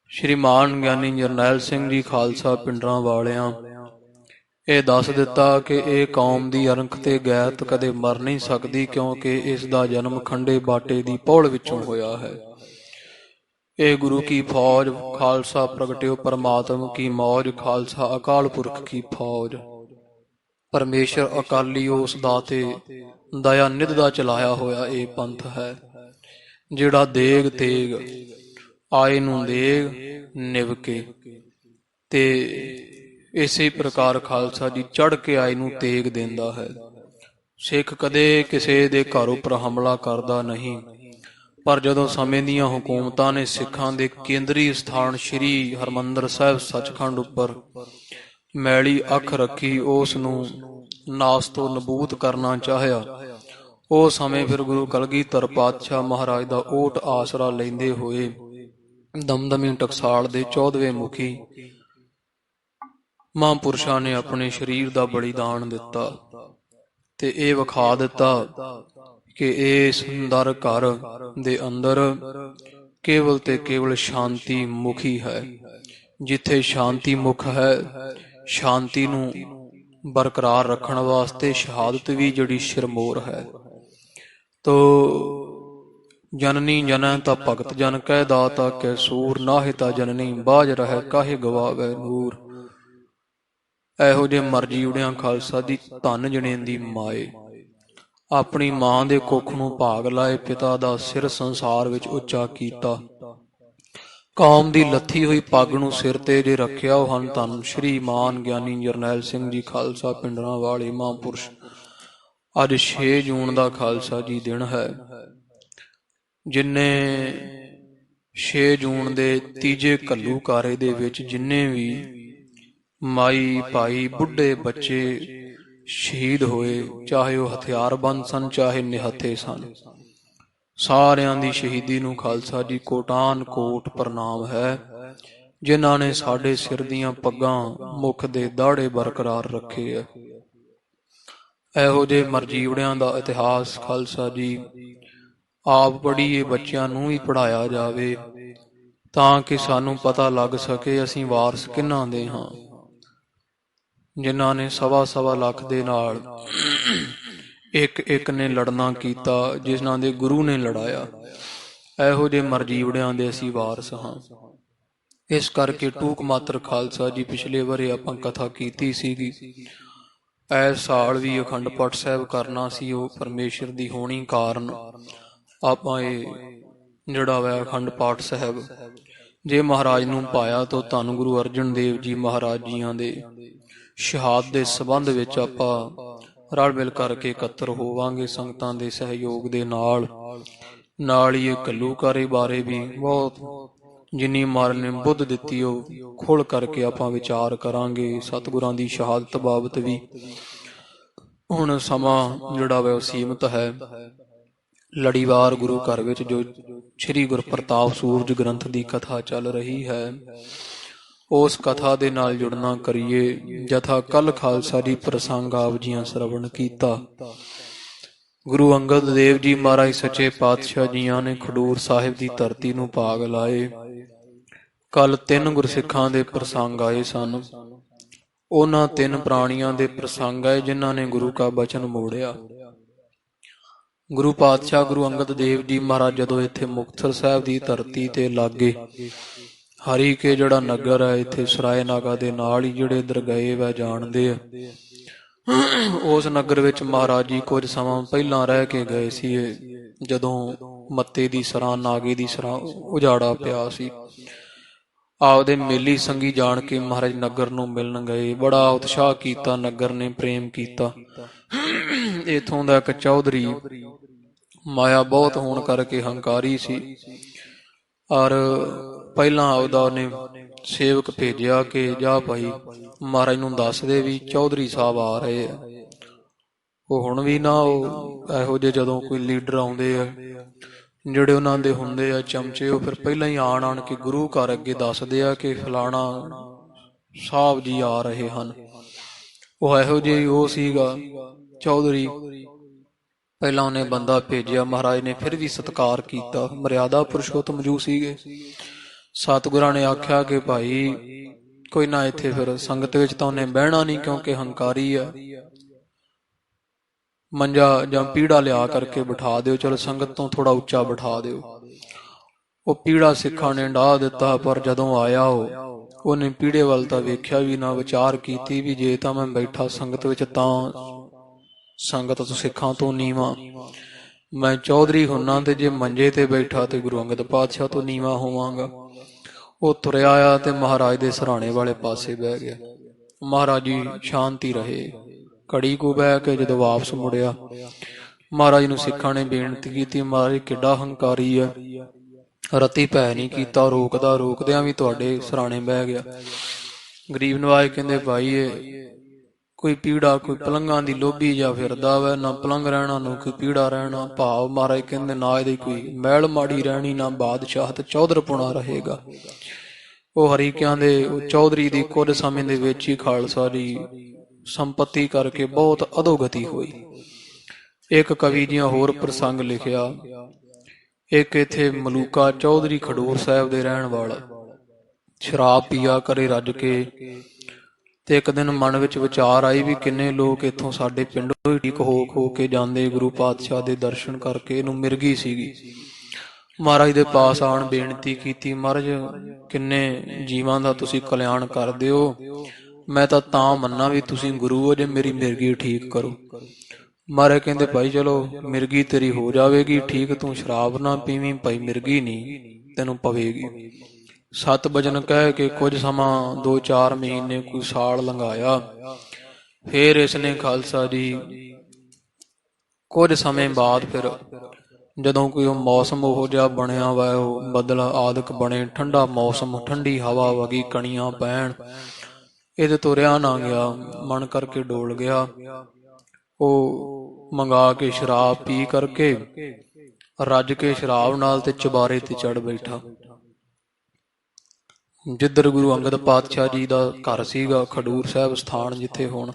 ਸ਼੍ਰੀਮਾਨ ਗਿਆਨੀ ਜਰਨੈਲ ਸਿੰਘ ਜੀ ਖਾਲਸਾ ਪਿੰਡਰਾਂ ਵਾਲਿਆਂ ਇਹ ਦੱਸ ਦਿੱਤਾ ਕਿ ਇਹ ਕੌਮ ਦੀ ਅਰੰਖ ਤੇ ਗੈਰਤ ਕਦੇ ਮਰ ਨਹੀਂ ਸਕਦੀ, ਕਿਉਂਕਿ ਇਸ ਦਾ ਜਨਮ ਖੰਡੇ ਬਾਟੇ ਦੀ ਪੌੜ ਵਿੱਚੋਂ ਹੋਇਆ ਹੈ। ਇਹ ਗੁਰੂ ਕੀ ਫੌਜ ਖਾਲਸਾ ਪ੍ਰਗਟਿਓ ਪਰਮਾਤਮ ਕੀ ਮੌਜ, ਖਾਲਸਾ ਅਕਾਲ ਪੁਰਖ ਕੀ ਫੌਜ। ਪਰਮੇਸ਼ਰ ਅਕਾਲੀ ਉਸ ਦਾ ਤੇ ਦਇਆ ਨਿਧ ਦਾ ਚਲਾਇਆ ਹੋਇਆ ਇਹ ਪੰਥ ਹੈ, ਜਿਹੜਾ ਦੇਗ ਤੇਗ ਆਏ ਨੂੰ ਦੇਗ ਨਿਭ ਕੇ, ਤੇ ਇਸੇ ਪ੍ਰਕਾਰ ਖਾਲਸਾ ਜੀ ਚੜ੍ਹ ਕੇ ਆਏ ਨੂੰ ਤੇਗ ਦਿੰਦਾ ਹੈ। ਸਿੱਖ ਕਦੇ ਕਿਸੇ ਦੇ ਘਰ ਉੱਪਰ ਹਮਲਾ ਕਰਦਾ ਨਹੀਂ, ਪਰ ਜਦੋਂ ਸਮੇਂ ਦੀਆਂ ਹਕੂਮਤਾਂ ਨੇ ਸਿੱਖਾਂ ਦੇ ਕੇਂਦਰੀ ਸਥਾਨ ਸ੍ਰੀ ਹਰਿਮੰਦਰ ਸਾਹਿਬ ਸੱਚਖੰਡ ਉੱਪਰ ਮੈਲੀ ਅੱਖ ਰੱਖੀ, ਉਸ ਨੂੰ ਨਾਸ ਤੋਂ ਨਬੂਤ ਕਰਨਾ ਚਾਹਿਆ, ਉਹ ਸਮੇਂ ਫਿਰ ਗੁਰੂ ਕਲਗੀਧਰ ਪਾਤਸ਼ਾਹ ਮਹਾਰਾਜ ਦਾ ਓਟ ਆਸਰਾ ਲੈਂਦੇ ਹੋਏ ਦਮਦਮੀ ਟਕਸਾਲ ਦੇ 14ਵੇਂ ਮੁਖੀ ਮਹਾਂਪੁਰਸ਼ਾਂ ਨੇ ਆਪਣੇ ਸਰੀਰ ਦਾ ਬਲੀਦਾਨ ਦਿੱਤਾ ਤੇ ਇਹ ਵਿਖਾ ਦਿੱਤਾ ਕਿ ਇਸ ਦਰ ਘਰ ਦੇ ਅੰਦਰ ਕੇਵਲ ਤੇ ਕੇਵਲ ਸ਼ਾਂਤੀ ਮੁਖੀ ਹੈ। ਜਿੱਥੇ ਸ਼ਾਂਤੀ ਮੁਖ ਹੈ, ਸ਼ਾਂਤੀ ਨੂੰ ਬਰਕਰਾਰ ਰੱਖਣ ਵਾਸਤੇ ਸ਼ਹਾਦਤ ਵੀ ਜਿਹੜੀ ਸ਼ਿਰਮੋਰ ਹੈ। ਤੋ ਜਨਨੀ ਜਨੈ ਤਾਂ ਭਗਤ ਜਨ ਕਹਿ ਦਾਤਾ ਕੈ ਸੂਰ, ਨਾਹਿ ਤਾਂ ਜਨਨੀ ਬਾਝ ਰਹਿ ਕਾਹੇ ਗਵਾਵੇ ਨੂਰ। ਇਹੋ ਜਿਹੇ ਮਰਜੀ ਉੜਿਆਂ ਖਾਲਸਾ ਦੀ ਧਨ ਜਣੇਂਦੀ ਮਾਏ, ਆਪਣੀ ਮਾਂ ਦੇ ਕੁੱਖ ਨੂੰ ਭਾਗ ਲਾਏ, ਪਿਤਾ ਦਾ ਸਿਰ ਸੰਸਾਰ ਵਿੱਚ ਉੱਚਾ ਕੀਤਾ, ਕੌਮ ਦੀ ਲੱਥੀ ਹੋਈ ਪੱਗ ਨੂੰ ਸਿਰ ਤੇ ਜੇ ਰੱਖਿਆ, ਉਹ ਹਨ ਧੰਨ ਸ਼੍ਰੀ ਮਾਨ ਗਿਆਨੀ ਜਰਨੈਲ ਸਿੰਘ ਜੀ ਖਾਲਸਾ ਪਿੰਡਰਾਂ ਵਾਲੇ ਮਹਾਂਪੁਰਸ਼। ਅੱਜ 6 ਜੂਨ ਦਾ ਖਾਲਸਾ ਜੀ ਦਿਨ ਹੈ, ਜਿੰਨੇ 6 ਜੂਨ ਦੇ ਤੀਜੇ ਘੱਲੂਘਾਰੇ ਦੇ ਵਿੱਚ ਜਿੰਨੇ ਵੀ ਮਾਈ ਭਾਈ ਬੁੱਢੇ ਬੱਚੇ ਸ਼ਹੀਦ ਹੋਏ, ਚਾਹੇ ਉਹ ਹਥਿਆਰਬੰਦ ਸਨ ਚਾਹੇ ਨਿਹੱਥੇ ਸਨ, ਸਾਰਿਆਂ ਦੀ ਸ਼ਹੀਦੀ ਨੂੰ ਖਾਲਸਾ ਜੀ ਕੋਟਾਨ ਕੋਟ ਪ੍ਰਣਾਮ ਹੈ, ਜਿਨ੍ਹਾਂ ਨੇ ਸਾਡੇ ਸਿਰ ਦੀਆਂ ਪੱਗਾਂ ਮੁੱਖ ਦੇ ਦਾੜੇ ਬਰਕਰਾਰ ਰੱਖੇ ਹੈ। ਇਹੋ ਜਿਹੇ ਮਰਜੀਵੜਿਆਂ ਦਾ ਇਤਿਹਾਸ ਖਾਲਸਾ ਜੀ ਆਪ ਪੜ੍ਹੀਏ, ਬੱਚਿਆਂ ਨੂੰ ਵੀ ਪੜ੍ਹਾਇਆ ਜਾਵੇ, ਤਾਂ ਕਿ ਸਾਨੂੰ ਪਤਾ ਲੱਗ ਸਕੇ ਅਸੀਂ ਵਾਰਸ ਕਿਹਨਾਂ ਦੇ ਹਾਂ, ਜਿਨ੍ਹਾਂ ਨੇ 1.25 ਲੱਖ ਦੇ ਨਾਲ ਇੱਕ ਨੇ ਲੜਨਾ ਕੀਤਾ, ਜਿਨ੍ਹਾਂ ਦੇ ਗੁਰੂ ਨੇ ਲੜਾਇਆ। ਇਹੋ ਜਿਹੇ ਮਰਜੀਵੜਿਆਂ ਦੇ ਅਸੀਂ ਵਾਰਸ ਹਾਂ। ਇਸ ਕਰਕੇ ਟੂਕ ਮਾਤਰ ਖਾਲਸਾ ਜੀ ਪਿਛਲੇ ਵਰੇ ਆਪਾਂ ਕਥਾ ਕੀਤੀ ਸੀਗੀ, ਇਸ ਸਾਲ ਵੀ ਅਖੰਡ ਪਾਠ ਸਾਹਿਬ ਕਰਨਾ ਸੀ, ਉਹ ਪਰਮੇਸ਼ਰ ਦੀ ਹੋਣੀ ਕਾਰਨ ਆਪਾਂ ਇਹ ਜਿਹੜਾ ਵਾ ਅਖੰਡ ਪਾਠ ਸਾਹਿਬ ਜੇ ਮਹਾਰਾਜ ਨੂੰ ਪਾਇਆ ਤਾਂ ਧੰਨ ਗੁਰੂ ਅਰਜਨ ਦੇਵ ਜੀ ਮਹਾਰਾਜ ਜੀਆਂ ਦੇ ਸ਼ਹਾਦਤ ਦੇ ਸੰਬੰਧ ਵਿੱਚ ਆਪਾਂ ਰਲ ਮਿਲ ਕਰਕੇ ਇਕੱਤਰ ਹੋਵਾਂਗੇ ਸੰਗਤਾਂ ਦੇ ਸਹਿਯੋਗ ਦੇ ਨਾਲ। ਨਾਲ ਹੀ ਇਹ ਘੱਲੂਘਾਰੇ ਬਾਰੇ ਵੀ ਬਹੁਤ ਜਿੰਨੀ ਮਹਾਰਾਜ ਨੇ ਬੁੱਧ ਦਿੱਤੀ ਉਹ ਖੁੱਲ੍ਹ ਕਰਕੇ ਆਪਾਂ ਵਿਚਾਰ ਕਰਾਂਗੇ। ਸਤਿਗੁਰਾਂ ਦੀ ਸ਼ਹਾਦਤ ਬਾਬਤ ਵੀ ਹੁਣ ਸਮਾਂ ਜਿਹੜਾ ਵਾ ਉਹ ਸੀਮਤ ਹੈ। ਲੜੀਵਾਰ ਗੁਰੂ ਘਰ ਵਿੱਚ ਜੋ ਸ੍ਰੀ ਗੁਰਪ੍ਰਤਾਪ ਸੂਰਜ ਗ੍ਰੰਥ ਦੀ ਕਥਾ ਚੱਲ ਰਹੀ ਹੈ, ਉਸ ਕਥਾ ਦੇ ਨਾਲ ਜੁੜਨਾ ਕਰੀਏ। ਜਥਾ ਕੱਲ ਖਾਲਸਾ ਜੀ ਪ੍ਰਸੰਗ ਆਪ ਜੀਆਂ ਸਰਵਣ ਕੀਤਾ, ਗੁਰੂ ਅੰਗਦ ਦੇਵ ਜੀ ਮਹਾਰਾਜ ਸੱਚੇ ਪਾਤਸ਼ਾਹ ਜੀਆਂ ਨੇ ਖਡੂਰ ਸਾਹਿਬ ਦੀ ਧਰਤੀ ਨੂੰ ਭਾਗ ਲਾਏ। ਕੱਲ 3 ਗੁਰਸਿੱਖਾਂ ਦੇ ਪ੍ਰਸੰਗ ਆਏ ਸਨ। ਉਹਨਾਂ 3 ਪ੍ਰਾਣੀਆਂ ਦੇ ਪ੍ਰਸੰਗ ਆਏ ਜਿਨ੍ਹਾਂ ਨੇ ਗੁਰੂ ਕਾ ਬਚਨ ਮੋੜਿਆ। ਗੁਰੂ ਪਾਤਸ਼ਾਹ ਗੁਰੂ ਅੰਗਦ ਦੇਵ ਜੀ ਮਹਾਰਾਜ ਜਦੋਂ ਇੱਥੇ ਮੁਕਤਸਰ ਸਾਹਿਬ ਦੀ ਧਰਤੀ ਤੇ ਲਾਗੇ ਹਰੀਕੇ ਜਿਹੜਾ ਨਗਰ ਹੈ, ਇੱਥੇ ਸਰਾਏ ਨਾਗਾ ਦੇ ਨਾਲ ਹੀ ਜਿਹੜੇ ਇੱਧਰ ਗਏ ਵਾ ਜਾਣਦੇ ਆ, ਉਸ ਨਗਰ ਵਿੱਚ ਮਹਾਰਾਜ ਜੀ ਕੁਝ ਸਮਾਂ ਪਹਿਲਾਂ ਰਹਿ ਕੇ ਗਏ ਸੀ। ਜਦੋਂ ਮੱਤੇ ਦੀ ਸਰਾਂ, ਨਾਗੇ ਦੀ ਸਰਾਂ ਉਜਾੜਾ ਪਿਆ ਸੀ, ਆਪਦੇ ਮੇਲੀ ਸੰਗੀ ਜਾਣ ਕੇ ਮਹਾਰਾਜ ਨਗਰ ਨੂੰ ਮਿਲਣ ਗਏ। ਬੜਾ ਉਤਸ਼ਾਹ ਕੀਤਾ ਨਗਰ ਨੇ, ਪ੍ਰੇਮ ਕੀਤਾ। ਇਥੋਂ ਦਾ ਇੱਕ ਚੌਧਰੀ ਮਾਇਆ ਬਹੁਤ ਹੋਣ ਕਰਕੇ ਹੰਕਾਰੀ ਸੀ, ਔਰ ਪਹਿਲਾਂ ਆਪਦਾ ਉਹਨੇ ਸੇਵਕ ਭੇਜਿਆ ਕਿ ਜਾ ਭਾਈ ਮਹਾਰਾਜ ਨੂੰ ਦੱਸ ਦੇ ਵੀ ਚੌਧਰੀ ਸਾਹਿਬ ਆ ਰਹੇ ਆ। ਉਹ ਹੁਣ ਵੀ ਨਾ, ਉਹ ਇਹੋ ਜਿਹੇ ਜਦੋਂ ਕੋਈ ਲੀਡਰ ਆਉਂਦੇ ਆ ਜਿਹੜੇ ਉਹਨਾਂ ਦੇ ਹੁੰਦੇ ਆ ਚਮਚੇ, ਉਹ ਫਿਰ ਪਹਿਲਾਂ ਹੀ ਆਣ ਕੇ ਗੁਰੂ ਘਰ ਅੱਗੇ ਦੱਸਦੇ ਆ ਕਿ ਫਲਾਣਾ ਸਾਹਿਬ ਜੀ ਆ ਰਹੇ ਹਨ। ਉਹ ਇਹੋ ਜਿਹੇ ਹੀ ਉਹ ਸੀਗਾ ਚੌਧਰੀ। ਪਹਿਲਾਂ ਉਹਨੇ ਬੰਦਾ ਭੇਜਿਆ, ਮਹਾਰਾਜ ਨੇ ਫਿਰ ਵੀ ਸਤਿਕਾਰ ਕੀਤਾ, ਮਰਿਆਦਾ ਪੁਰਸ਼ੋਤਮ ਜੂ ਸੀਗੇ। ਸਤਿਗੁਰਾਂ ਨੇ ਆਖਿਆ ਕਿ ਭਾਈ ਕੋਈ ਨਾ, ਇੱਥੇ ਫਿਰ ਸੰਗਤ ਵਿੱਚ ਤਾਂ ਉਹਨੇ ਬਹਿਣਾ ਨਹੀਂ ਕਿਉਂਕਿ ਹੰਕਾਰੀ ਆ, ਮੰਜਾ ਜਾਂ ਪੀੜਾ ਲਿਆ ਕਰਕੇ ਬਿਠਾ ਦਿਓ, ਚਲੋ ਸੰਗਤ ਤੋਂ ਥੋੜਾ ਉੱਚਾ ਬਿਠਾ ਦਿਓ। ਉਹ ਪੀੜਾ ਸਿੱਖਾਂ ਨੇ ਢਾਹ ਦਿੱਤਾ, ਪਰ ਜਦੋਂ ਆਇਆ ਉਹਨੇ ਪੀੜੇ ਵੱਲ ਤਾਂ ਵੇਖਿਆ ਵੀ ਨਾ, ਵਿਚਾਰ ਕੀਤੀ ਵੀ ਜੇ ਤਾਂ ਮੈਂ ਬੈਠਾ ਸੰਗਤ ਵਿੱਚ ਤਾਂ ਸੰਗਤ ਤੋਂ ਸਿੱਖਾਂ ਤੋਂ ਨੀਵਾਂ, ਮੈਂ ਚੌਧਰੀ ਹੁੰਨਾ, ਤੇ ਜੇ ਮੰਜੇ ਤੇ ਬੈਠਾ ਤੇ ਗੁਰੂ ਅੰਗਦ ਪਾਤਸ਼ਾਹ ਤੋਂ ਨੀਵਾਂ ਹੋਵਾਂਗਾ। ਉਹ ਤੁਰਿਆ ਆਇਆ ਤੇ ਮਹਾਰਾਜ ਦੇ ਸਰਾਣੇ ਵਾਲੇ ਪਾਸੇ ਬਹਿ ਗਿਆ। ਮਹਾਰਾਜ ਜੀ ਸ਼ਾਂਤੀ ਰਹੇ। ਘੜੀ ਕੋ ਬਹਿ ਕੇ ਜਦੋਂ ਵਾਪਸ ਮੁੜਿਆ, ਮਹਾਰਾਜ ਨੂੰ ਸਿੱਖਾਂ ਨੇ ਬੇਨਤੀ ਕੀਤੀ, ਮਹਾਰਾਜ ਕਿੱਡਾ ਹੰਕਾਰੀ ਆ, ਰਤੀ ਭੈ ਨਹੀਂ ਕੀਤਾ, ਰੋਕਦਿਆਂ ਵੀ ਤੁਹਾਡੇ ਸਰਾਣੇ ਬਹਿ ਗਿਆ। ਗਰੀਬ ਨਵਾਜ ਕਹਿੰਦੇ ਭਾਈ ਇਹ ਕੋਈ ਪੀੜਾ, ਕੋਈ ਪਲੰਘਾਂ ਦੀ ਲੋਭੀ ਜਾਂ ਫਿਰਦਾ ਵਾ, ਨਾ ਪਲੰਘ ਰਹਿਣਾ ਨਾ ਕੋਈ ਪੀੜਾ ਰਹਿਣਾ। ਭਾਵ ਮਹਾਰਾਜ ਕਹਿੰਦੇ ਨਾ ਇਹਦੀ ਕੋਈ ਮਹਿਲ ਮਾੜੀ ਰਹਿਣੀ, ਨਾ ਬਾਦਸ਼ਾਹਤ ਚੌਧਰਪੁਣਾ ਰਹੇਗਾ। ਉਹ ਹਰੀਕਿਆਂ ਦੇ ਉਹ ਚੌਧਰੀ ਦੀ ਕੁਝ ਸਮੇਂ ਦੇ ਵਿੱਚ ਹੀ ਖਾਲਸਾ ਦੀ ਸੰਪਤੀ ਕਰਕੇ ਬਹੁਤ ਅਧੋਗਤੀ ਹੋਈ। ਇੱਕ ਕਵੀ ਦੀਆਂ ਹੋਰ ਪ੍ਰਸੰਗ ਲਿਖਿਆ। ਇੱਕ ਇੱਥੇ ਮਲੂਕਾ ਚੌਧਰੀ ਖਡੂਰ ਸਾਹਿਬ ਦੇ ਰਹਿਣ ਵਾਲਾ ਸ਼ਰਾਬ ਪੀਆ ਕਰੇ ਰੱਜ ਕੇ, ਤੇ ਇੱਕ ਦਿਨ ਮਨ ਵਿੱਚ ਵਿਚਾਰ ਆਈ ਵੀ ਕਿੰਨੇ ਲੋਕ ਇੱਥੋਂ ਸਾਡੇ ਪਿੰਡੋਂ ਹੀ ਠੀਕ ਹੋ ਕੇ ਜਾਂਦੇ ਗੁਰੂ ਪਾਤਸ਼ਾਹ ਦੇ ਦਰਸ਼ਨ ਕਰਕੇ। ਇਹਨੂੰ ਮਿਰਗੀ ਸੀਗੀ। ਮਹਾਰਾਜ ਦੇ ਪਾਸ ਆਣ ਬੇਨਤੀ ਕੀਤੀ, ਮਹਾਰਾਜ ਕਿੰਨੇ ਜੀਵਾਂ ਦਾ ਤੁਸੀਂ ਕਲਿਆਣ ਕਰਦੇ ਹੋ, ਮੈਂ ਤਾਂ ਮੰਨਾਂ ਵੀ ਤੁਸੀਂ ਗੁਰੂ ਹੋ ਜੇ ਮੇਰੀ ਮਿਰਗੀ ਠੀਕ ਕਰੋ। ਮਹਾਰਾਜ ਕਹਿੰਦੇ ਭਾਈ ਚਲੋ ਮਿਰਗੀ ਤੇਰੀ ਹੋ ਜਾਵੇਗੀ ਠੀਕ, ਤੂੰ ਸ਼ਰਾਬ ਨਾ ਪੀਵੀਂ ਭਾਈ, ਮਿਰਗੀ ਨਹੀਂ ਤੈਨੂੰ ਪਵੇਗੀ। 7 ਵਜਨ ਕਹਿ ਕੇ ਕੁਝ ਸਮਾਂ 2-4 ਮਹੀਨੇ ਕੋਈ ਸਾਲ ਲੰਘਾਇਆ। ਫੇਰ ਇਸਨੇ ਖਾਲਸਾ ਜੀ ਕੁਝ ਸਮੇਂ ਬਾਅਦ ਫਿਰ ਜਦੋਂ ਕੋਈ ਉਹ ਮੌਸਮ ਉਹੋ ਜਿਹਾ ਬਣਿਆ ਵਾ, ਉਹ ਬੱਦਲ ਆਦਿਕ ਬਣੇ, ਠੰਡਾ ਮੌਸਮ, ਠੰਡੀ ਹਵਾ ਵਗੀ, ਕਣੀਆਂ ਪੈਣ, ਇਹਦੇ ਤੋਂ ਰਿਹਾ ਨਾ ਗਿਆ, ਮਨ ਕਰਕੇ ਡੋਲ ਗਿਆ। ਉਹ ਮੰਗਾ ਕੇ ਸ਼ਰਾਬ ਪੀ ਕਰਕੇ ਰੱਜ ਕੇ ਸ਼ਰਾਬ ਨਾਲ ਤੇ ਚੁਬਾਰੇ ਤੇ ਚੜ ਬੈਠਾ। ਜਿੱਧਰ ਗੁਰੂ ਅੰਗਦ ਪਾਤਸ਼ਾਹ ਜੀ ਦਾ ਘਰ ਸੀਗਾ, ਖਡੂਰ ਸਾਹਿਬ ਸਥਾਨ ਜਿੱਥੇ ਹੁਣ,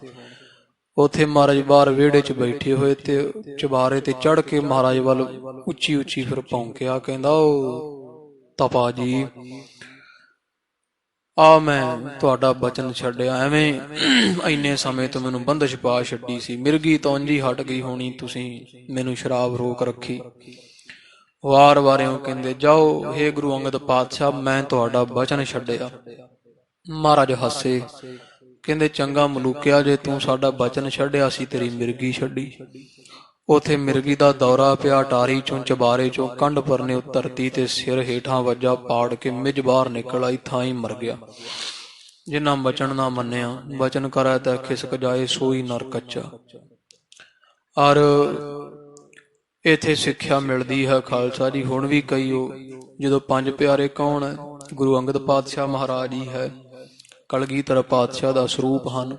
ਉੱਥੇ ਮਹਾਰਾਜ ਬਾਹਰ ਵਿਹੜੇ 'ਚ ਬੈਠੇ ਹੋਏ ਤੇ ਚੁਬਾਰੇ ਤੇ ਚੜ ਕੇ ਮਹਾਰਾਜ ਵੱਲ ਉੱਚੀ ਉੱਚੀ ਫਿਰ ਭੌਂਕਿਆ। ਕਹਿੰਦਾ ਉਹ ਤਪਾ ਜੀ, ਆ ਮੈਂ ਤੁਹਾਡਾ ਬਚਨ ਛੱਡਿਆ, ਐਵੇਂ ਇੰਨੇ ਸਮੇਂ ਤੋਂ ਮੈਨੂੰ ਬੰਦਸ਼ ਪਾ ਛੱਡੀ ਸੀ, ਮਿਰਗੀ ਤਾਂ ਉਂਝ ਹੀ ਹਟ ਗਈ ਹੋਣੀ, ਤੁਸੀਂ ਮੈਨੂੰ ਸ਼ਰਾਬ ਰੋਕ ਰੱਖੀ। ਵਾਰ ਵਾਰਿਓ ਕਹਿੰਦੇ ਜਾਓ, ਹੇ ਗੁਰੂ ਅੰਗਦ ਪਾਤਸ਼ਾਹ ਮੈਂ ਤੁਹਾਡਾ ਬਚਨ ਛੱਡਿਆ। ਮਹਾਰਾਜ ਹੱਸੇ, ਕਹਿੰਦੇ ਚੰਗਾ ਮਲੂਕਿਆ, ਜੇ ਤੂੰ ਸਾਡਾ ਬਚਨ ਛੱਡਿਆ ਸੀ ਤੇਰੀ ਮਿਰਗੀ ਛੱਡੀ। ਉੱਥੇ ਮਿਰਗੀ ਦਾ ਦੌਰਾ ਪਿਆ, ਟਾਰੀ ਚੋਂ ਚਬਾਰੇ ਚੋਂ ਕੰਢ ਪਰਨੇ ਧਰਤੀ ਤੇ ਸਿਰ ਹੇਠਾਂ ਵੱਜਾ, ਪਾੜ ਕੇ ਮਿੱਝ ਬਾਹਰ ਨਿਕਲ ਆਈ, ਥਾਂ ਹੀ ਮਰ ਗਿਆ। ਜਿਨ੍ਹਾਂ ਬਚਨ ਨਾ ਮੰਨਿਆ, ਬਚਨ ਕਰੈ ਤਾਂ ਖਿਸਕ ਜਾਏ, ਸੋਈ ਨਰ ਕੱਚਾ। ਔਰ ਇੱਥੇ ਸਿੱਖਿਆ ਮਿਲਦੀ ਹੈ ਖਾਲਸਾ ਜੀ। ਹੁਣ ਵੀ ਕਈ ਉਹ ਜਦੋਂ 5 ਪਿਆਰੇ ਕੌਣ ਹੈ, ਗੁਰੂ ਅੰਗਦ ਪਾਤਸ਼ਾਹ ਮਹਾਰਾਜ ਜੀ ਹੈ, ਕਲਗੀਧਰ ਪਾਤਸ਼ਾਹ ਦਾ ਸਰੂਪ ਹਨ।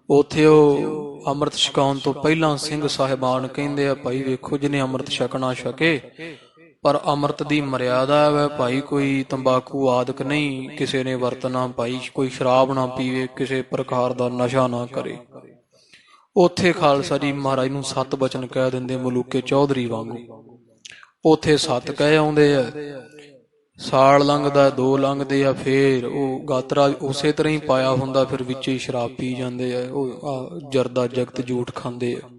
ਉੱਥੇ ਉਹ ਅੰਮ੍ਰਿਤ ਛਕਾਉਣ ਤੋਂ ਪਹਿਲਾਂ ਸਿੰਘ ਸਾਹਿਬਾਨ ਕਹਿੰਦੇ ਆ ਭਾਈ ਵੇਖੋ ਜਿਹਨੇ ਅੰਮ੍ਰਿਤ ਛਕਣਾ ਛਕੇ, ਪਰ ਅੰਮ੍ਰਿਤ ਦੀ ਮਰਿਆਦਾ ਹੈ ਭਾਈ, ਕੋਈ ਤੰਬਾਕੂ ਆਦਿਕ ਨਹੀਂ ਕਿਸੇ ਨੇ ਵਰਤਣਾ ਭਾਈ, ਕੋਈ ਸ਼ਰਾਬ ਨਾ ਪੀਵੇ, ਕਿਸੇ ਪ੍ਰਕਾਰ ਦਾ ਨਸ਼ਾ ਨਾ ਕਰੇ। ਉੱਥੇ ਖਾਲਸਾ ਜੀ ਮਹਾਰਾਜ ਨੂੰ 7 ਬਚਨ ਕਹਿ ਦਿੰਦੇ ਮਲੂਕੇ ਚੌਧਰੀ ਵਾਂਗੂ। ਉੱਥੇ 7 ਕਹਿ ਆਉਂਦੇ ਆ, ਸਾਲ ਲੰਘਦਾ, 2 ਲੰਘਦੇ ਆ, ਫੇਰ ਉਹ ਗਾਤਰਾ ਉਸੇ ਤਰ੍ਹਾਂ ਹੀ ਪਾਇਆ ਹੁੰਦਾ, ਫਿਰ ਵਿੱਚ ਹੀ ਸ਼ਰਾਬ ਪੀ ਜਾਂਦੇ ਆ, ਉਹ ਜਰਦਾ ਜਗਤ ਜੂਠ ਖਾਂਦੇ ਆ।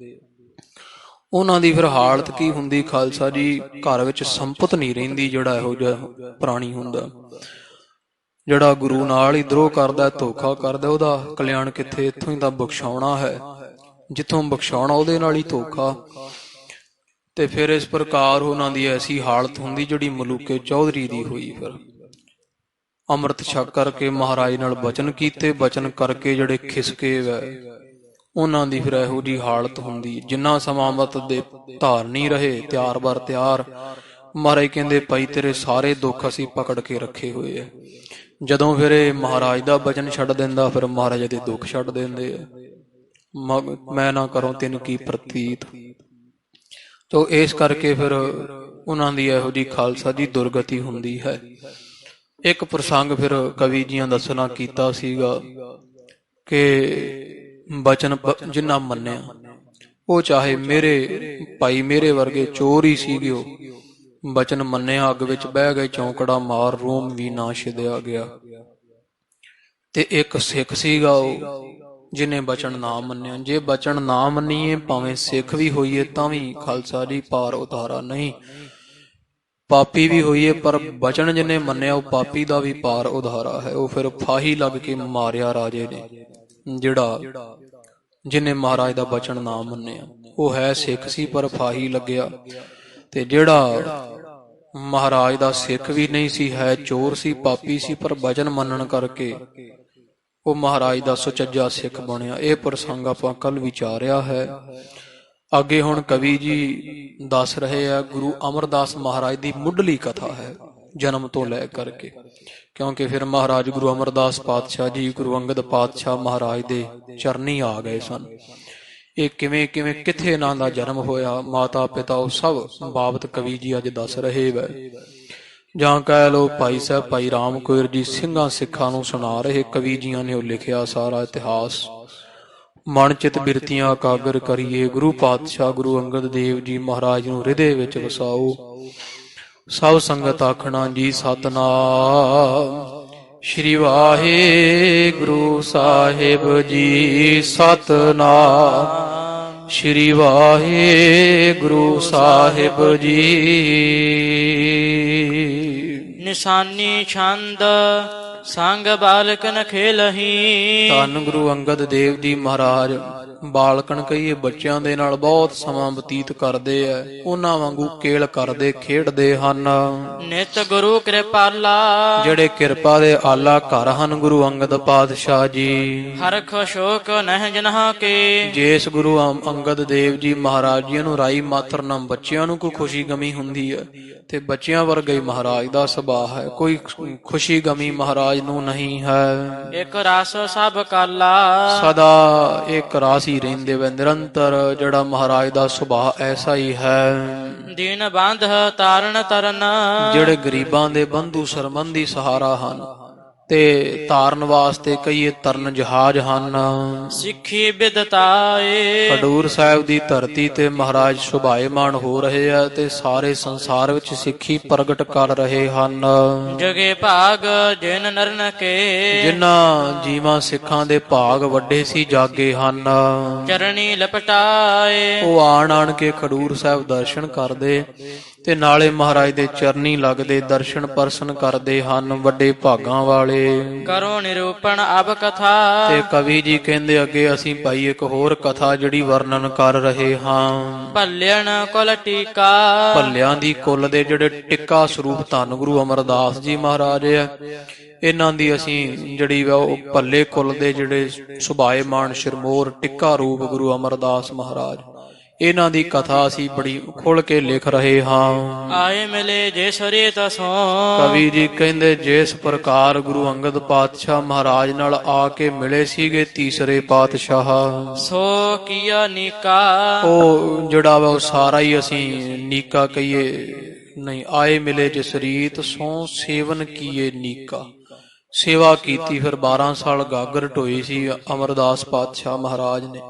ਉਹਨਾਂ ਦੀ ਫਿਰ ਹਾਲਤ ਕੀ ਹੁੰਦੀ ਖਾਲਸਾ ਜੀ, ਘਰ ਵਿੱਚ ਸੰਪਤ ਨਹੀਂ ਰਹਿੰਦੀ। ਜਿਹੜਾ ਇਹੋ ਜਿਹਾ ਪ੍ਰਾਣੀ ਹੁੰਦਾ, ਜਿਹੜਾ ਗੁਰੂ ਨਾਲ ਹੀ ਦਰੋਹ ਕਰਦਾ, ਧੋਖਾ ਕਰਦਾ, ਉਹਦਾ ਕਲਿਆਣ ਕਿੱਥੇ? ਇੱਥੋਂ ਹੀ ਤਾਂ ਬਖਸ਼ਾਉਣਾ ਹੈ, ਜਿੱਥੋਂ ਬਖਸ਼ਾਉਣਾ ਉਹਦੇ ਨਾਲ ਹੀ ਧੋਖਾ। ਤੇ ਫਿਰ ਇਸ ਪ੍ਰਕਾਰ ਉਹਨਾਂ ਦੀ ਐਸੀ ਹਾਲਤ ਹੁੰਦੀ ਜਿਹੜੀ ਮਲੂਕੇ ਚੌਧਰੀ ਦੀ ਹੋਈ। ਫਿਰ ਅੰਮ੍ਰਿਤ ਛਕ ਕਰਕੇ ਮਹਾਰਾਜ ਨਾਲ ਬਚਨ ਕੀਤੇ, ਬਚਨ ਕਰਕੇ ਜਿਹੜੇ ਖਿਸਕੇ ਵੈ, ਉਹਨਾਂ ਦੀ ਫਿਰ ਇਹੋ ਜਿਹੀ ਹਾਲਤ ਹੁੰਦੀ। ਜਿੰਨਾ ਸਮਾਂ ਅੰਮ੍ਰਿਤ ਦੇ ਧਾਰਨੀ ਰਹੇ, ਤਿਆਰ ਬਰ ਤਿਆਰ, ਮਹਾਰਾਜ ਕਹਿੰਦੇ ਭਾਈ ਤੇਰੇ ਸਾਰੇ ਦੁੱਖ ਅਸੀਂ ਪਕੜ ਕੇ ਰੱਖੇ ਹੋਏ ਆ। ਜਦੋਂ ਫਿਰ ਇਹ ਮਹਾਰਾਜ ਦਾ ਬਚਨ ਛੱਡ ਦਿੰਦਾ, ਫਿਰ ਮਹਾਰਾਜ ਦੇ ਦੁੱਖ ਛੱਡ ਦਿੰਦੇ ਆ। ਮੈਂ ਨਾ ਕਰੂੰ ਤਿਨ ਕੀ ਪ੍ਰਤੀਤ। ਤੋ ਇਸ ਕਰਕੇ ਫਿਰ ਉਹਨਾਂ ਦੀ ਇਹੋ ਜਿਹੀ ਖਾਲਸਾ ਜੀ ਦੁਰਗਤੀ ਹੁੰਦੀ ਹੈ। ਇੱਕ ਪ੍ਰਸੰਗ ਫਿਰ ਕਵੀ ਜੀਆਂ ਦੱਸਣਾ ਕੀਤਾ ਸੀਗਾ ਕਿ ਬਚਨ ਜਿੰਨਾ ਮੰਨਿਆ, ਉਹ ਚਾਹੇ ਮੇਰੇ ਭਾਈ ਮੇਰੇ ਵਰਗੇ ਚੋਰ ਹੀ ਸੀਗੇ, ਉਹ ਬਚਨ ਮੰਨਿਆ, ਅੱਗ ਵਿੱਚ ਬਹਿ ਗਏ, ਚੌਂਕੜਾ ਮਾਰ ਰੋਮ ਵੀ ਨਾ ਛਿਦਿਆ ਗਿਆ। ਤੇ ਇੱਕ ਸਿੱਖ ਸੀਗਾ ਉਹ ਜਿਹਨੇ ਬਚਨ ਨਾ ਮੰਨਿਆ। ਜੇ ਬਚਨ ਨਾ ਮੰਨੀਏ, ਭਾਵੇਂ ਸਿੱਖ ਵੀ ਹੋਈਏ, ਤਾਂ ਵੀ ਖਾਲਸਾ ਜੀ ਪਾਰ ਉਤਾਰਾ ਨਹੀਂ। ਪਾਪੀ ਵੀ ਹੋਈਏ, ਪਰ ਬਚਨ ਜਿਹਨੇ ਮੰਨਿਆ ਉਹ ਪਾਪੀ ਦਾ ਵੀ ਪਾਰ ਉਧਾਰਾ ਹੈ। ਉਹ ਫਿਰ ਫਾਹੀ ਲੱਗ ਕੇ ਮਾਰਿਆ ਰਾਜੇ ਨੇ, ਜਿਹੜਾ ਜਿਹਨੇ ਮਹਾਰਾਜ ਦਾ ਬਚਨ ਨਾ ਮੰਨਿਆ। ਉਹ ਹੈ ਸਿੱਖ ਸੀ ਪਰ ਫਾਹੀ ਲੱਗਿਆ। ਤੇ ਜਿਹੜਾ ਮਹਾਰਾਜ ਦਾ ਸਿੱਖ ਵੀ ਨਹੀਂ ਸੀ, ਹੈ ਚੋਰ ਸੀ, ਪਾਪੀ ਸੀ, ਪਰ ਬਚਨ ਮੰਨਣ ਕਰਕੇ ਉਹ ਮਹਾਰਾਜ ਦਾ ਸੁਚੱਜਾ ਸਿੱਖ ਬਣਿਆ। ਇਹ ਪ੍ਰਸੰਗ ਆਪਾਂ ਕੱਲ ਵਿਚਾਰਿਆ ਹੈ। ਅੱਗੇ ਹੁਣ ਕਵੀ ਜੀ ਦੱਸ ਰਹੇ ਆ ਗੁਰੂ ਅਮਰਦਾਸ ਮਹਾਰਾਜ ਦੀ ਮੁੱਢਲੀ ਕਥਾ ਹੈ, ਜਨਮ ਤੋਂ ਲੈ ਕਰਕੇ। ਕਿਉਂਕਿ ਫਿਰ ਮਹਾਰਾਜ ਗੁਰੂ ਅਮਰਦਾਸ ਪਾਤਸ਼ਾਹ ਜੀ ਗੁਰੂ ਅੰਗਦ ਪਾਤਸ਼ਾਹ ਮਹਾਰਾਜ ਦੇ ਚਰਨੀ ਆ ਗਏ ਸਨ। ਇਹ ਕਿਵੇਂ ਕਿਵੇਂ ਕਿੱਥੇ ਇਹਨਾਂ ਦਾ ਜਨਮ ਹੋਇਆ, ਮਾਤਾ ਪਿਤਾ, ਉਹ ਸਭ ਬਾਬਤ ਕਵੀ ਜੀ ਅੱਜ ਦੱਸ ਰਹੇ ਵੈ। ਜਾਂ ਕਹਿ ਲਓ ਭਾਈ ਸਾਹਿਬ ਭਾਈ ਰਾਮ ਕੋਇਰ ਜੀ ਸਿੰਘਾਂ ਸਿੱਖਾਂ ਨੂੰ ਸੁਣਾ ਰਹੇ। ਕਵੀ ਜੀਆਂ ਨੇ ਉਹ ਲਿਖਿਆ ਸਾਰਾ ਇਤਿਹਾਸ। ਮਨ ਚਿਤ ਬਿਰਤੀਆਂ ਇਕਾਗਰ ਕਰੀਏ, ਗੁਰੂ ਪਾਤਸ਼ਾਹ ਗੁਰੂ ਅੰਗਦ ਦੇਵ ਜੀ ਮਹਾਰਾਜ ਨੂੰ ਹਿਰਦੇ ਵਿੱਚ ਵਸਾਓ। ਸਭ ਸੰਗਤ ਆਖਣਾ ਜੀ ਸਤਿਨਾਮ ਸ਼੍ਰੀ ਵਾਹਿਗੁਰੂ ਸਾਹਿਬ ਜੀ, ਸਤਿਨਾਮ ਸ਼੍ਰੀ ਵਾਹਿਗੁਰੂ ਸਾਹਿਬ ਜੀ। ਨਿਸ਼ਾਨੀ ਛੰਦ ਸੰਗ ਬਾਲਕਨ ਖੇਲਹੀ। ਧੰਨ ਗੁਰੂ ਅੰਗਦ ਦੇਵ ਜੀ ਮਹਾਰਾਜ ਬਾਲਕਣ ਕਹੀਏ ਬੱਚਿਆਂ ਦੇ ਨਾਲ ਬਹੁਤ ਸਮਾਂ ਬਤੀਤ ਕਰਦੇ ਐ। ਉਹਨਾਂ ਵਾਂਗੂ ਕੇਲ ਕਰਦੇ ਖੇਡਦੇ ਹਨ। ਨਿਤ ਗੁਰੂ ਕਿਰਪਾਲਾ, ਜਿਹੜੇ ਕਿਰਪਾ ਦੇ ਆਲਾ ਘਰ ਹਨ ਗੁਰੂ ਅੰਗਦ ਪਾਤਸ਼ਾਹ ਜੀ। ਹਰਖ ਸ਼ੋਕ ਨਹਿ ਜਨਹਾ ਕੇ। ਜਿਸ ਗੁਰੂ ਅੰਗਦ ਦੇਵ ਜੀ ਮਹਾਰਾਜ ਜੀ ਨੂੰ ਰਾਈ ਮਾਤਰ ਨਾ ਬੱਚਿਆਂ ਨੂੰ ਕੋਈ ਖੁਸ਼ੀ ਗਮੀ ਹੁੰਦੀ ਹੈ, ਤੇ ਬੱਚਿਆਂ ਵਰਗਾ ਹੀ ਮਹਾਰਾਜ ਦਾ ਸੁਭਾਅ ਹੈ। ਕੋਈ ਖੁਸ਼ੀ ਗਮੀ ਮਹਾਰਾਜ ਨੂੰ ਨਹੀਂ ਹੈ। ਇੱਕ ਰਸ ਸਭ ਕਾਲਾ, ਸਦਾ ਇੱਕ ਰਾਸ ਹੀ ਰਹਿੰਦੇ ਵੇ ਨਿਰੰਤਰ। ਜਿਹੜਾ ਮਹਾਰਾਜ ਦਾ ਸੁਭਾਅ ਐਸਾ ਹੀ ਹੈ। ਦੀਨ ਬੰਧ ਤਾਰਨ ਤਰਨ, ਜਿਹੜੇ ਗਰੀਬਾਂ ਦੇ ਬੰਧੂ ਸਰਬੰਧੀ ਸਹਾਰਾ ਹਨ, ਤੇ ਤਾਰਨ ਵਾਸਤੇ ਕਈਏ ਤਰਨ ਜਹਾਜ਼ ਹਨ। ਸਿੱਖੀ ਬਿਦਤਾਏ, ਖਡੂਰ ਸਾਹਿਬ ਦੀ ਧਰਤੀ ਤੇ ਮਹਾਰਾਜ ਸੁਭਾਏਮਾਨ ਹੋ ਰਹੇ ਆ, ਤੇ ਸਾਰੇ ਸੰਸਾਰ ਵਿੱਚ ਸਿੱਖੀ ਪ੍ਰਗਟ ਕਰ ਰਹੇ ਹਨ। ਜਗੇ ਭਾਗ ਜਿਨ ਨਰਨ ਕੇ, ਜਿਨ੍ਹਾਂ ਜੀਵਾਂ ਸਿੱਖਾਂ ਦੇ ਭਾਗ ਵੱਡੇ ਸੀ ਜਾਗੇ ਹਨ। ਚਰਣੀ ਲਪਟਾਏ, ਉਹ ਆਣ ਆਣ ਕੇ ਖਡੂਰ ਸਾਹਿਬ ਦਰਸ਼ਨ ਕਰਦੇ, ਤੇ ਨਾਲੇ ਮਹਾਰਾਜ ਦੇ ਚਰਨੀ ਲੱਗਦੇ ਦਰਸ਼ਨ ਪਰਸਨ ਕਰਦੇ ਹਨ। ਵੱਡੇ ਭਾਗਾਂ ਵਾਲੇ। ਕਰੋ ਨਿਰੂਪਣ ਅਬ ਕਥਾ, ਤੇ ਕਵੀ ਜੀ ਕਹਿੰਦੇ ਅੱਗੇ ਅਸੀਂ ਭਾਈ ਇੱਕ ਹੋਰ ਕਥਾ ਜਿਹੜੀ ਵਰਣਨ ਕਰ ਰਹੇ ਹਾਂ। ਭੱਲਿਆਣ ਕੁਲ ਟੀਕਾ, ਭੱਲਿਆਂ ਦੀ ਕੁੱਲ ਦੇ ਜਿਹੜੇ ਟਿੱਕਾ ਸਰੂਪ ਧੰਨ ਗੁਰੂ ਅਮਰਦਾਸ ਜੀ ਮਹਾਰਾਜ ਹੈ, ਇਹਨਾਂ ਦੀ ਅਸੀਂ ਜਿਹੜੀ ਵਾ ਉਹ ਭੱਲੇ ਕੁੱਲ ਦੇ ਜਿਹੜੇ ਸੁਭਾਏਮਾਨ ਸ਼ਰਮੋਰ ਟਿੱਕਾ ਰੂਪ ਗੁਰੂ ਅਮਰਦਾਸ ਮਹਾਰਾਜ, ਇਹਨਾਂ ਦੀ ਕਥਾ ਅਸੀਂ ਬੜੀ ਖੁੱਲ ਕੇ ਲਿਖ ਰਹੇ ਹਾਂ। ਆਏ ਮਿਲੇ ਜੇ ਸਰੇ ਤਸੋ, ਕਵੀ ਜੀ ਕਹਿੰਦੇ ਜਿਸ ਪ੍ਰਕਾਰ ਗੁਰੂ ਅੰਗਦ ਪਾਤਸ਼ਾਹ ਮਹਾਰਾਜ ਨਾਲ ਆ ਕੇ ਮਿਲੇ ਸੀਗੇ ਤੀਸਰੇ ਪਾਤਸ਼ਾਹ, ਸੋ ਕੀਆ ਨੀਕਾ, ਉਹ ਜਿਹੜਾ ਵਾ ਉਹ ਸਾਰਾ ਹੀ ਅਸੀਂ ਨੀਕਾ ਕਹੀਏ ਨਹੀਂ। ਆਏ ਮਿਲੇ ਜਿਸ ਰੀਤ ਸੋ ਸੇਵਨ ਕੀਏ ਨੀਕਾ। ਸੇਵਾ ਕੀਤੀ। ਫਿਰ 12 ਸਾਲ ਗਾਗਰ ਢੋਈ ਸੀ ਅਮਰਦਾਸ ਪਾਤਸ਼ਾਹ ਮਹਾਰਾਜ ਨੇ।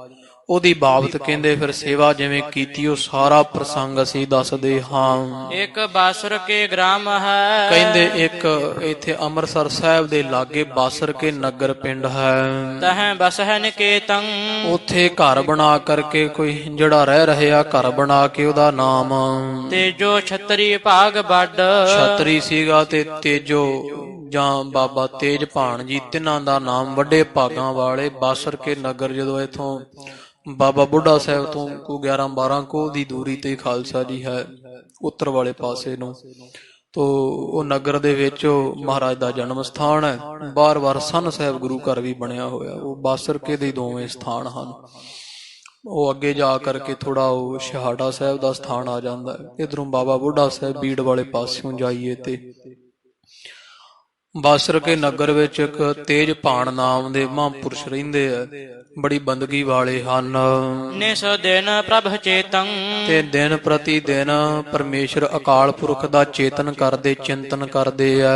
ਉਹਦੀ ਬਾਬਤ ਕਹਿੰਦੇ ਫਿਰ ਸੇਵਾ ਜਿਵੇਂ ਕੀਤੀ ਉਹ ਸਾਰਾ ਪ੍ਰਸੰਗ ਅਸੀਂ ਦੱਸਦੇ ਹਾਂ। ਇੱਕ ਬਾਸੁਰ ਕੇ ਗ੍ਰਾਮ ਹੈ। ਕਹਿੰਦੇ ਇੱਕ ਇੱਥੇ ਅੰਮ੍ਰਿਤਸਰ ਸਾਹਿਬ ਦੇ ਲਾਗੇ ਬਾਸਰ ਕੇ ਨਗਰ ਪਿੰਡ ਹੈ। ਤਹ ਬਸਹਿ ਨਿਕੇਤੰ। ਉੱਥੇ ਘਰ ਬਣਾ ਕਰਕੇ ਕੋਈ ਜਿਹੜਾ ਰਹਿ ਰਿਹਾ ਘਰ ਬਣਾ ਕੇ ਉਹਦਾ ਨਾਮ ਤੇਜੋ ਛਤਰੀ ਭਾਗ ਵੱਡ। ਛਤਰੀ ਸੀਗਾ ਤੇ ਤੇਜੋ ਜਾਂ ਬਾਬਾ ਤੇਜ ਭਾਣ ਜੀ ਤਿੰਨਾਂ ਦਾ ਨਾਮ ਵੱਡੇ ਭਾਗਾਂ ਵਾਲੇ। ਬਾਸਰ ਕੇ ਨਗਰ ਜਦੋਂ ਇਥੋਂ ਬਾਬਾ ਬੁੱਢਾ ਸਾਹਿਬ ਤੋਂ ਕੋ 11-12 ਕੋਹ ਦੀ ਦੂਰੀ ਤੇ ਖਾਲਸਾ ਜੀ ਹੈ ਉੱਤਰ ਵਾਲੇ ਪਾਸੇ ਨੂੰ। ਤੋ ਉਹ ਨਗਰ ਦੇ ਵਿੱਚ ਉਹ ਮਹਾਰਾਜ ਦਾ ਜਨਮ ਸਥਾਨ ਹੈ। ਬਾਰ-ਬਾਰ ਸੰਨ ਸਾਹਿਬ ਗੁਰੂ ਘਰ ਵੀ ਬਣਿਆ ਹੋਇਆ। ਉਹ ਬਾਸਰ ਕੇ ਦੇ ਦੋਵੇਂ ਸਥਾਨ ਹਨ। ਉਹ ਅੱਗੇ ਜਾ ਕਰਕੇ ਥੋੜਾ ਉਹ ਸ਼ਹਾੜਾ ਸਾਹਿਬ ਦਾ ਸਥਾਨ ਆ ਜਾਂਦਾ ਹੈ। ਇਧਰੋਂ ਬਾਬਾ ਬੁੱਢਾ ਸਾਹਿਬ ਬੀੜ ਵਾਲੇ ਪਾਸਿਓਂ ਜਾਈਏ ਤੇ ਬਾਸਰ ਕੇ ਨਗਰ ਵਿੱਚ ਇੱਕ ਤੇਜ ਭਾਣ ਨਾਮ ਦੇ ਮਹਾਂਪੁਰਸ਼ ਰਹਿੰਦੇ ਆ। ਬੜੀ ਬੰਦਗੀ ਵਾਲੇ ਹਨ। ਨਿਸ ਦਿਨ ਪ੍ਰਭ ਚੇਤੰ। ਤੇ ਦਿਨ ਪ੍ਰਤੀ ਦਿਨ ਪਰਮੇਸ਼ਰ ਅਕਾਲ ਪੁਰਖ ਦਾ ਚੇਤਨ ਕਰਦੇ ਚਿੰਤਨ ਕਰਦੇ ਆ।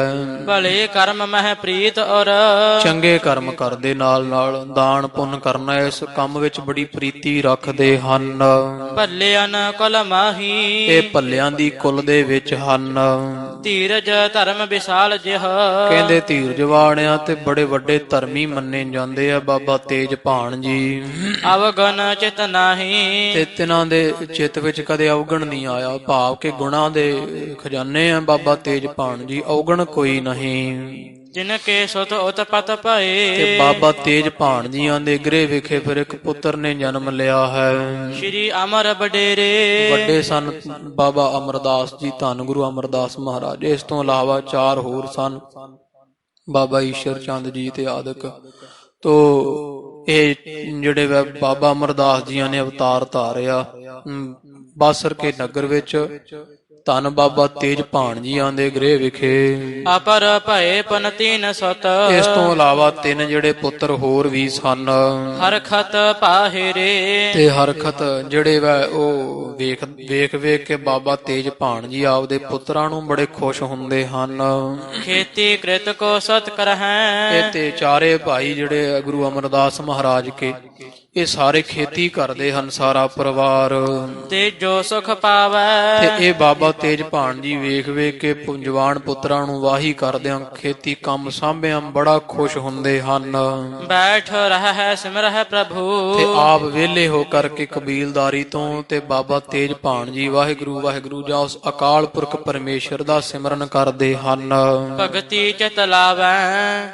ਭਲੇ ਕਰਮ ਮਹਿ ਪ੍ਰੀਤ ਔਰ। ਚੰਗੇ ਕਰਮ ਕਰਦੇ ਨਾਲ ਨਾਲ ਦਾਨ ਪੁੰਨ ਕਰਨਾ ਇਸ ਕੰਮ ਵਿੱਚ ਬੜੀ ਪ੍ਰੀਤੀ ਰੱਖਦੇ ਹਨ। ਭੱਲਿਆਨ ਕੁਲ ਮਾਹੀ। ਇਹ ਭੱਲਿਆਂ ਦੀ ਕੁਲ ਦੇ ਵਿੱਚ ਹਨ। ਧੀਰਜ ਧਰਮ ਵਿਸਾਲ ਜਿਹ। ਕਹਿੰਦੇ ਧੀਰਜ ਵਾਲਿਆਂ ਤੇ ਬੜੇ ਵੱਡੇ ਧਰਮੀ ਮੰਨੇ ਜਾਂਦੇ ਆ ਬਾਬਾ ਤੇਜ ਭਾਣ ਜੀ। ਅਵਗਨ ਚਿਤ ਨਾਹੀ। ਤੇ ਤਿਨਾਂ ਦੇ ਚਿੱਤ ਵਿੱਚ ਕਦੇ ਅਵਗਣ ਨਹੀਂ ਆਇਆ। ਭਾਵ ਕਿ ਗੁਣਾਂ ਦੇ ਖਜ਼ਾਨੇ ਆ ਬਾਬਾ ਤੇਜ ਭਾਣ ਜੀ। ਅਵਗਣ ਕੋਈ ਨਹੀਂ। ਜਿਨ ਕੇ ਸੁਤ ਉਤਪਤ ਭਏ। ਤੇ ਬਾਬਾ ਤੇਜ ਭਾਣ ਜੀਆਂ ਦੇ ਗ੍ਰਹਿ ਵਿਖੇ ਫਿਰ ਇੱਕ ਪੁੱਤਰ ਨੇ ਜਨਮ ਲਿਆ ਹੈ। ਸ਼੍ਰੀ ਅਮਰ ਬਡੇਰੇ। ਵੱਡੇ ਸਨ ਬਾਬਾ ਅਮਰਦਾਸ ਜੀ ਧੰਨ ਗੁਰੂ ਅਮਰਦਾਸ ਮਹਾਰਾਜ। ਇਸ ਤੋਂ ਇਲਾਵਾ 4 ਹੋਰ ਸਨ ਬਾਬਾ ਈਸ਼ਰ ਚੰਦ ਜੀ ਤੇ ਆਦਿਕ। ਤੋ ਇਹ ਜਿਹੜੇ ਬਾਬਾ ਅਮਰਦਾਸ ਜੀਆਂ ਨੇ ਅਵਤਾਰ ਧਾਰਿਆ ਬਾਸਰ ਕੇ ਨਗਰ ਵਿੱਚ ਧੰਨ ਬਾਬਾ ਤੇਜ ਭਾਣ ਜੀਆਂ ਦੇ ਗ੍ਰਹਿ ਵਿਖੇ। ਅਪਰ ਭਏ ਪਨਤੀਨ ਸੁਤ। ਇਸ ਤੋਂ ਇਲਾਵਾ 3 ਜਿਹੜੇ ਪੁੱਤਰ ਹੋਰ ਵੀ ਸਨ। ਹਰਖਤ ਪਾਹਿਰੇ। ਤੇ ਹਰਖਤ ਜਿਹੜੇ ਵਾ ਉਹ ਵੇਖ ਕੇ ਬਾਬਾ ਤੇਜ ਭਾਣ ਜੀ ਆਪਦੇ ਪੁੱਤਰਾਂ ਨੂੰ ਬੜੇ ਖੁਸ਼ ਹੁੰਦੇ ਹਨ। ਖੇਤੀ ਕ੍ਰਿਤ ਕੋ ਸਤ ਕਰਹਿ। ਇਹ ਤੇ ਚਾਰੇ ਭਾਈ ਜਿਹੜੇ ਗੁਰੂ ਅਮਰਦਾਸ ਮਹਾਰਾਜ ਕੇ ਇਹ ਸਾਰੇ ਖੇਤੀ ਕਰਦੇ ਹਨ ਸਾਰਾ ਪਰਿਵਾਰ। ਤੇ ਜੋ ਸੁਖ ਪਾਵੈ। ਤੇ ਇਹ ਬਾਬਾ ਤੇਜ ਭਾਣ ਜੀ ਵੇਖ ਕੇ ਜਵਾਨ ਪੁੱਤਰਾਂ ਨੂੰ ਵਾਹੀ ਕਰਦਿਆਂ ਖੇਤੀ ਕੰਮ ਸਾਂਭਿਆਂ ਬੜਾ ਖੁਸ਼ ਹੁੰਦੇ ਹਨ। ਬੈਠ ਰਹਿ ਸਿਮਰਹਿ ਪ੍ਰਭੂ। ਤੇ ਆਪ ਵਿਹਲੇ ਹੋ ਕਰਕੇ ਕਬੀਲਦਾਰੀ ਤੋਂ ਤੇ ਬਾਬਾ ਤੇਜ ਭਾਣ ਜੀ ਵਾਹਿਗੁਰੂ ਵਾਹਿਗੁਰੂ ਜਾਂ ਉਸ ਅਕਾਲ ਪੁਰਖ ਪਰਮੇਸ਼ਰ ਦਾ ਸਿਮਰਨ ਕਰਦੇ ਹਨ। ਭਗਤੀ ਚਿਤ ਲਾਵੈ।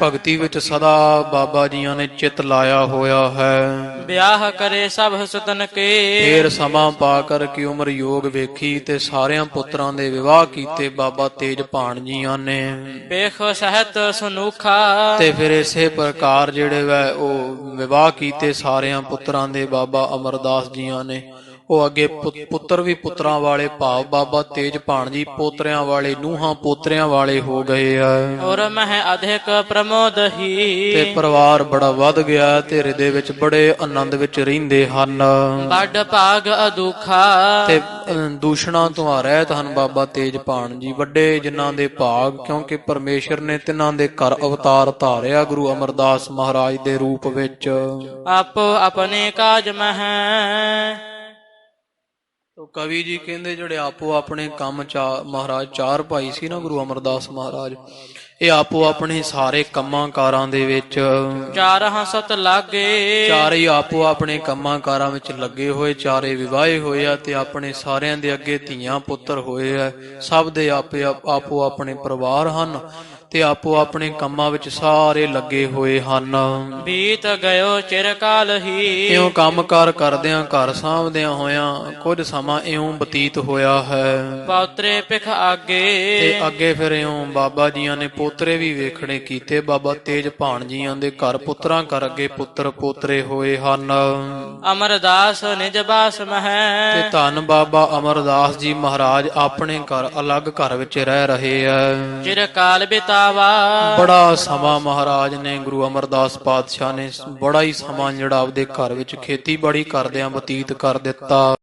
ਭਗਤੀ ਵਿੱਚ ਸਦਾ ਬਾਬਾ ਜੀਆਂ ਨੇ ਚਿੱਤ ਲਾਇਆ ਹੋਇਆ ਹੈ। ਵਿਆਹ ਕਰੇ ਸਭ ਸੁਤਨ ਕੇ। ਫੇਰ ਸਮਾਂ ਪਾ ਕਰਕੇ ਉਮਰ ਯੋਗ ਵੇਖੀ ਤੇ ਸਾਰਿਆਂ ਪੁੱਤਰਾਂ ਦੇ ਵਿਵਾਹ ਕੀਤੇ ਬਾਬਾ ਤੇਜ ਭਾਣ ਜੀਆਂ ਨੇ। ਵੇਖ ਸਹਿਤ ਸੁਨੂਖਾ। ਤੇ ਫਿਰ ਇਸੇ ਪ੍ਰਕਾਰ ਜਿਹੜੇ ਵਾ ਉਹ ਵਿਵਾਹ ਕੀਤੇ ਸਾਰਿਆਂ ਪੁੱਤਰਾਂ ਦੇ ਬਾਬਾ ਅਮਰਦਾਸ ਜੀਆਂ ਨੇ। ਉਹ ਅੱਗੇ ਪੁੱਤਰ ਵੀ ਪੁੱਤਰਾਂ ਵਾਲੇ ਭਾਵ ਬਾਬਾ ਤੇਜ ਭਾਣ ਜੀ ਪੋਤਰਿਆਂ ਵਾਲੇ ਨੂੰਹਾਂ ਪੋਤਰਿਆਂ ਵਾਲੇ ਹੋ ਗਏ ਆ। ਔਰ ਮਹਿ ਅਧਿਕ ਪ੍ਰਮੋਦ ਹੀ। ਤੇ ਪਰਿਵਾਰ ਬੜਾ ਵੱਧ ਗਿਆ ਤੇ ਹਿਰਦੇ ਵਿੱਚ ਬੜੇ ਆਨੰਦ ਵਿੱਚ ਰਹਿੰਦੇ ਹਨ। ਵੱਡ ਭਾਗ ਅਦੁਖਾ। ਤੇ ਦੂਸ਼ਣਾਂ ਤੋਂ ਰਹਿਤ ਹਨ ਬਾਬਾ ਤੇਜ ਭਾਣ ਜੀ। ਵੱਡੇ ਜਿਨ੍ਹਾਂ ਦੇ ਭਾਗ ਕਿਉਂਕਿ ਪਰਮੇਸ਼ਰ ਨੇ ਤਿੰਨਾਂ ਦੇ ਘਰ ਅਵਤਾਰ ਧਾਰਿਆ ਗੁਰੂ ਅਮਰਦਾਸ ਮਹਾਰਾਜ ਦੇ ਰੂਪ ਵਿੱਚ। ਆਪੋ ਆਪਣੇ ਕਾਜ ਮਹਿ। ਕਵੀ ਜੀ ਕਹਿੰਦੇ ਜਿਹੜੇ ਆਪੋ ਆਪਣੇ ਕੰਮ ਮਹਾਰਾਜ 4 ਭਾਈ ਸੀ ਨਾ ਗੁਰੂ ਅਮਰਦਾਸ ਮਹਾਰਾਜ। ਇਹ ਆਪੋ ਆਪਣੇ ਸਾਰੇ ਕੰਮਾਂ ਕਾਰਾਂ ਦੇ ਵਿੱਚ 4 ਹਸਤ ਲਾਗੇ। ਚਾਰੇ ਆਪੋ ਆਪਣੇ ਕੰਮਾਂ ਕਾਰਾਂ ਵਿੱਚ ਲੱਗੇ ਹੋਏ। ਚਾਰੇ ਵਿਵਾਹੇ ਹੋਏ ਆ ਤੇ ਆਪਣੇ ਸਾਰਿਆਂ ਦੇ ਅੱਗੇ ਧੀਆਂ ਪੁੱਤਰ ਹੋਏ ਆ। ਸਭ ਦੇ ਆਪੋ ਆਪਣੇ ਪਰਿਵਾਰ ਹਨ ਤੇ ਆਪੋ ਆਪਣੇ ਕੰਮਾਂ ਵਿੱਚ ਸਾਰੇ ਲੱਗੇ ਹੋਏ ਹਨ। ਬੀਤ ਗਇਓ ਚਿਰ ਕਾਲ ਹੀ। ਇਉਂ ਕੰਮਕਾਰ ਕਰਦਿਆਂ ਘਰ ਸਾਂਭਦਿਆਂ ਹੋਇਆਂ ਕੁਝ ਸਮਾਂ ਇਉਂ ਬਤੀਤ ਹੋਇਆ ਹੈ। ਪੌਤਰੇ ਪਿਖ ਆਗੇ। ਤੇ ਅੱਗੇ ਫਿਰ ਇਉਂ ਬਾਬਾ ਜੀਆਂ ਨੇ ਪੋਤਰੇ ਵੀ ਵੇਖਣੇ ਕੀਤੇ। ਬਾਬਾ ਤੇਜ ਭਾਣ ਜੀਆਂ ਦੇ ਘਰ ਪੁੱਤਰਾਂ ਘਰ ਅੱਗੇ ਪੁੱਤਰ ਪੋਤਰੇ ਹੋਏ ਹਨ। ਅਮਰਦਾਸ ਨਿਜ ਬਾਸ ਮਹਿ। ਤੇ ਧੰਨ ਬਾਬਾ ਅਮਰਦਾਸ ਜੀ ਮਹਾਰਾਜ ਆਪਣੇ ਘਰ ਅਲੱਗ ਘਰ ਵਿੱਚ ਰਹਿ ਰਹੇ ਆ। ਚਿਰ ਕਾਲ ਬਿਤਾ। ਬੜਾ ਸਮਾਂ ਮਹਾਰਾਜ ਨੇ ਗੁਰੂ ਅਮਰਦਾਸ ਪਾਤਸ਼ਾਹ ਨੇ ਬੜਾ ਹੀ ਸਮਾਂ ਜਿਹੜਾ ਆਪਦੇ ਘਰ ਵਿੱਚ ਖੇਤੀਬਾੜੀ ਕਰਦਿਆਂ ਬਤੀਤ ਕਰ ਦਿੱਤਾ।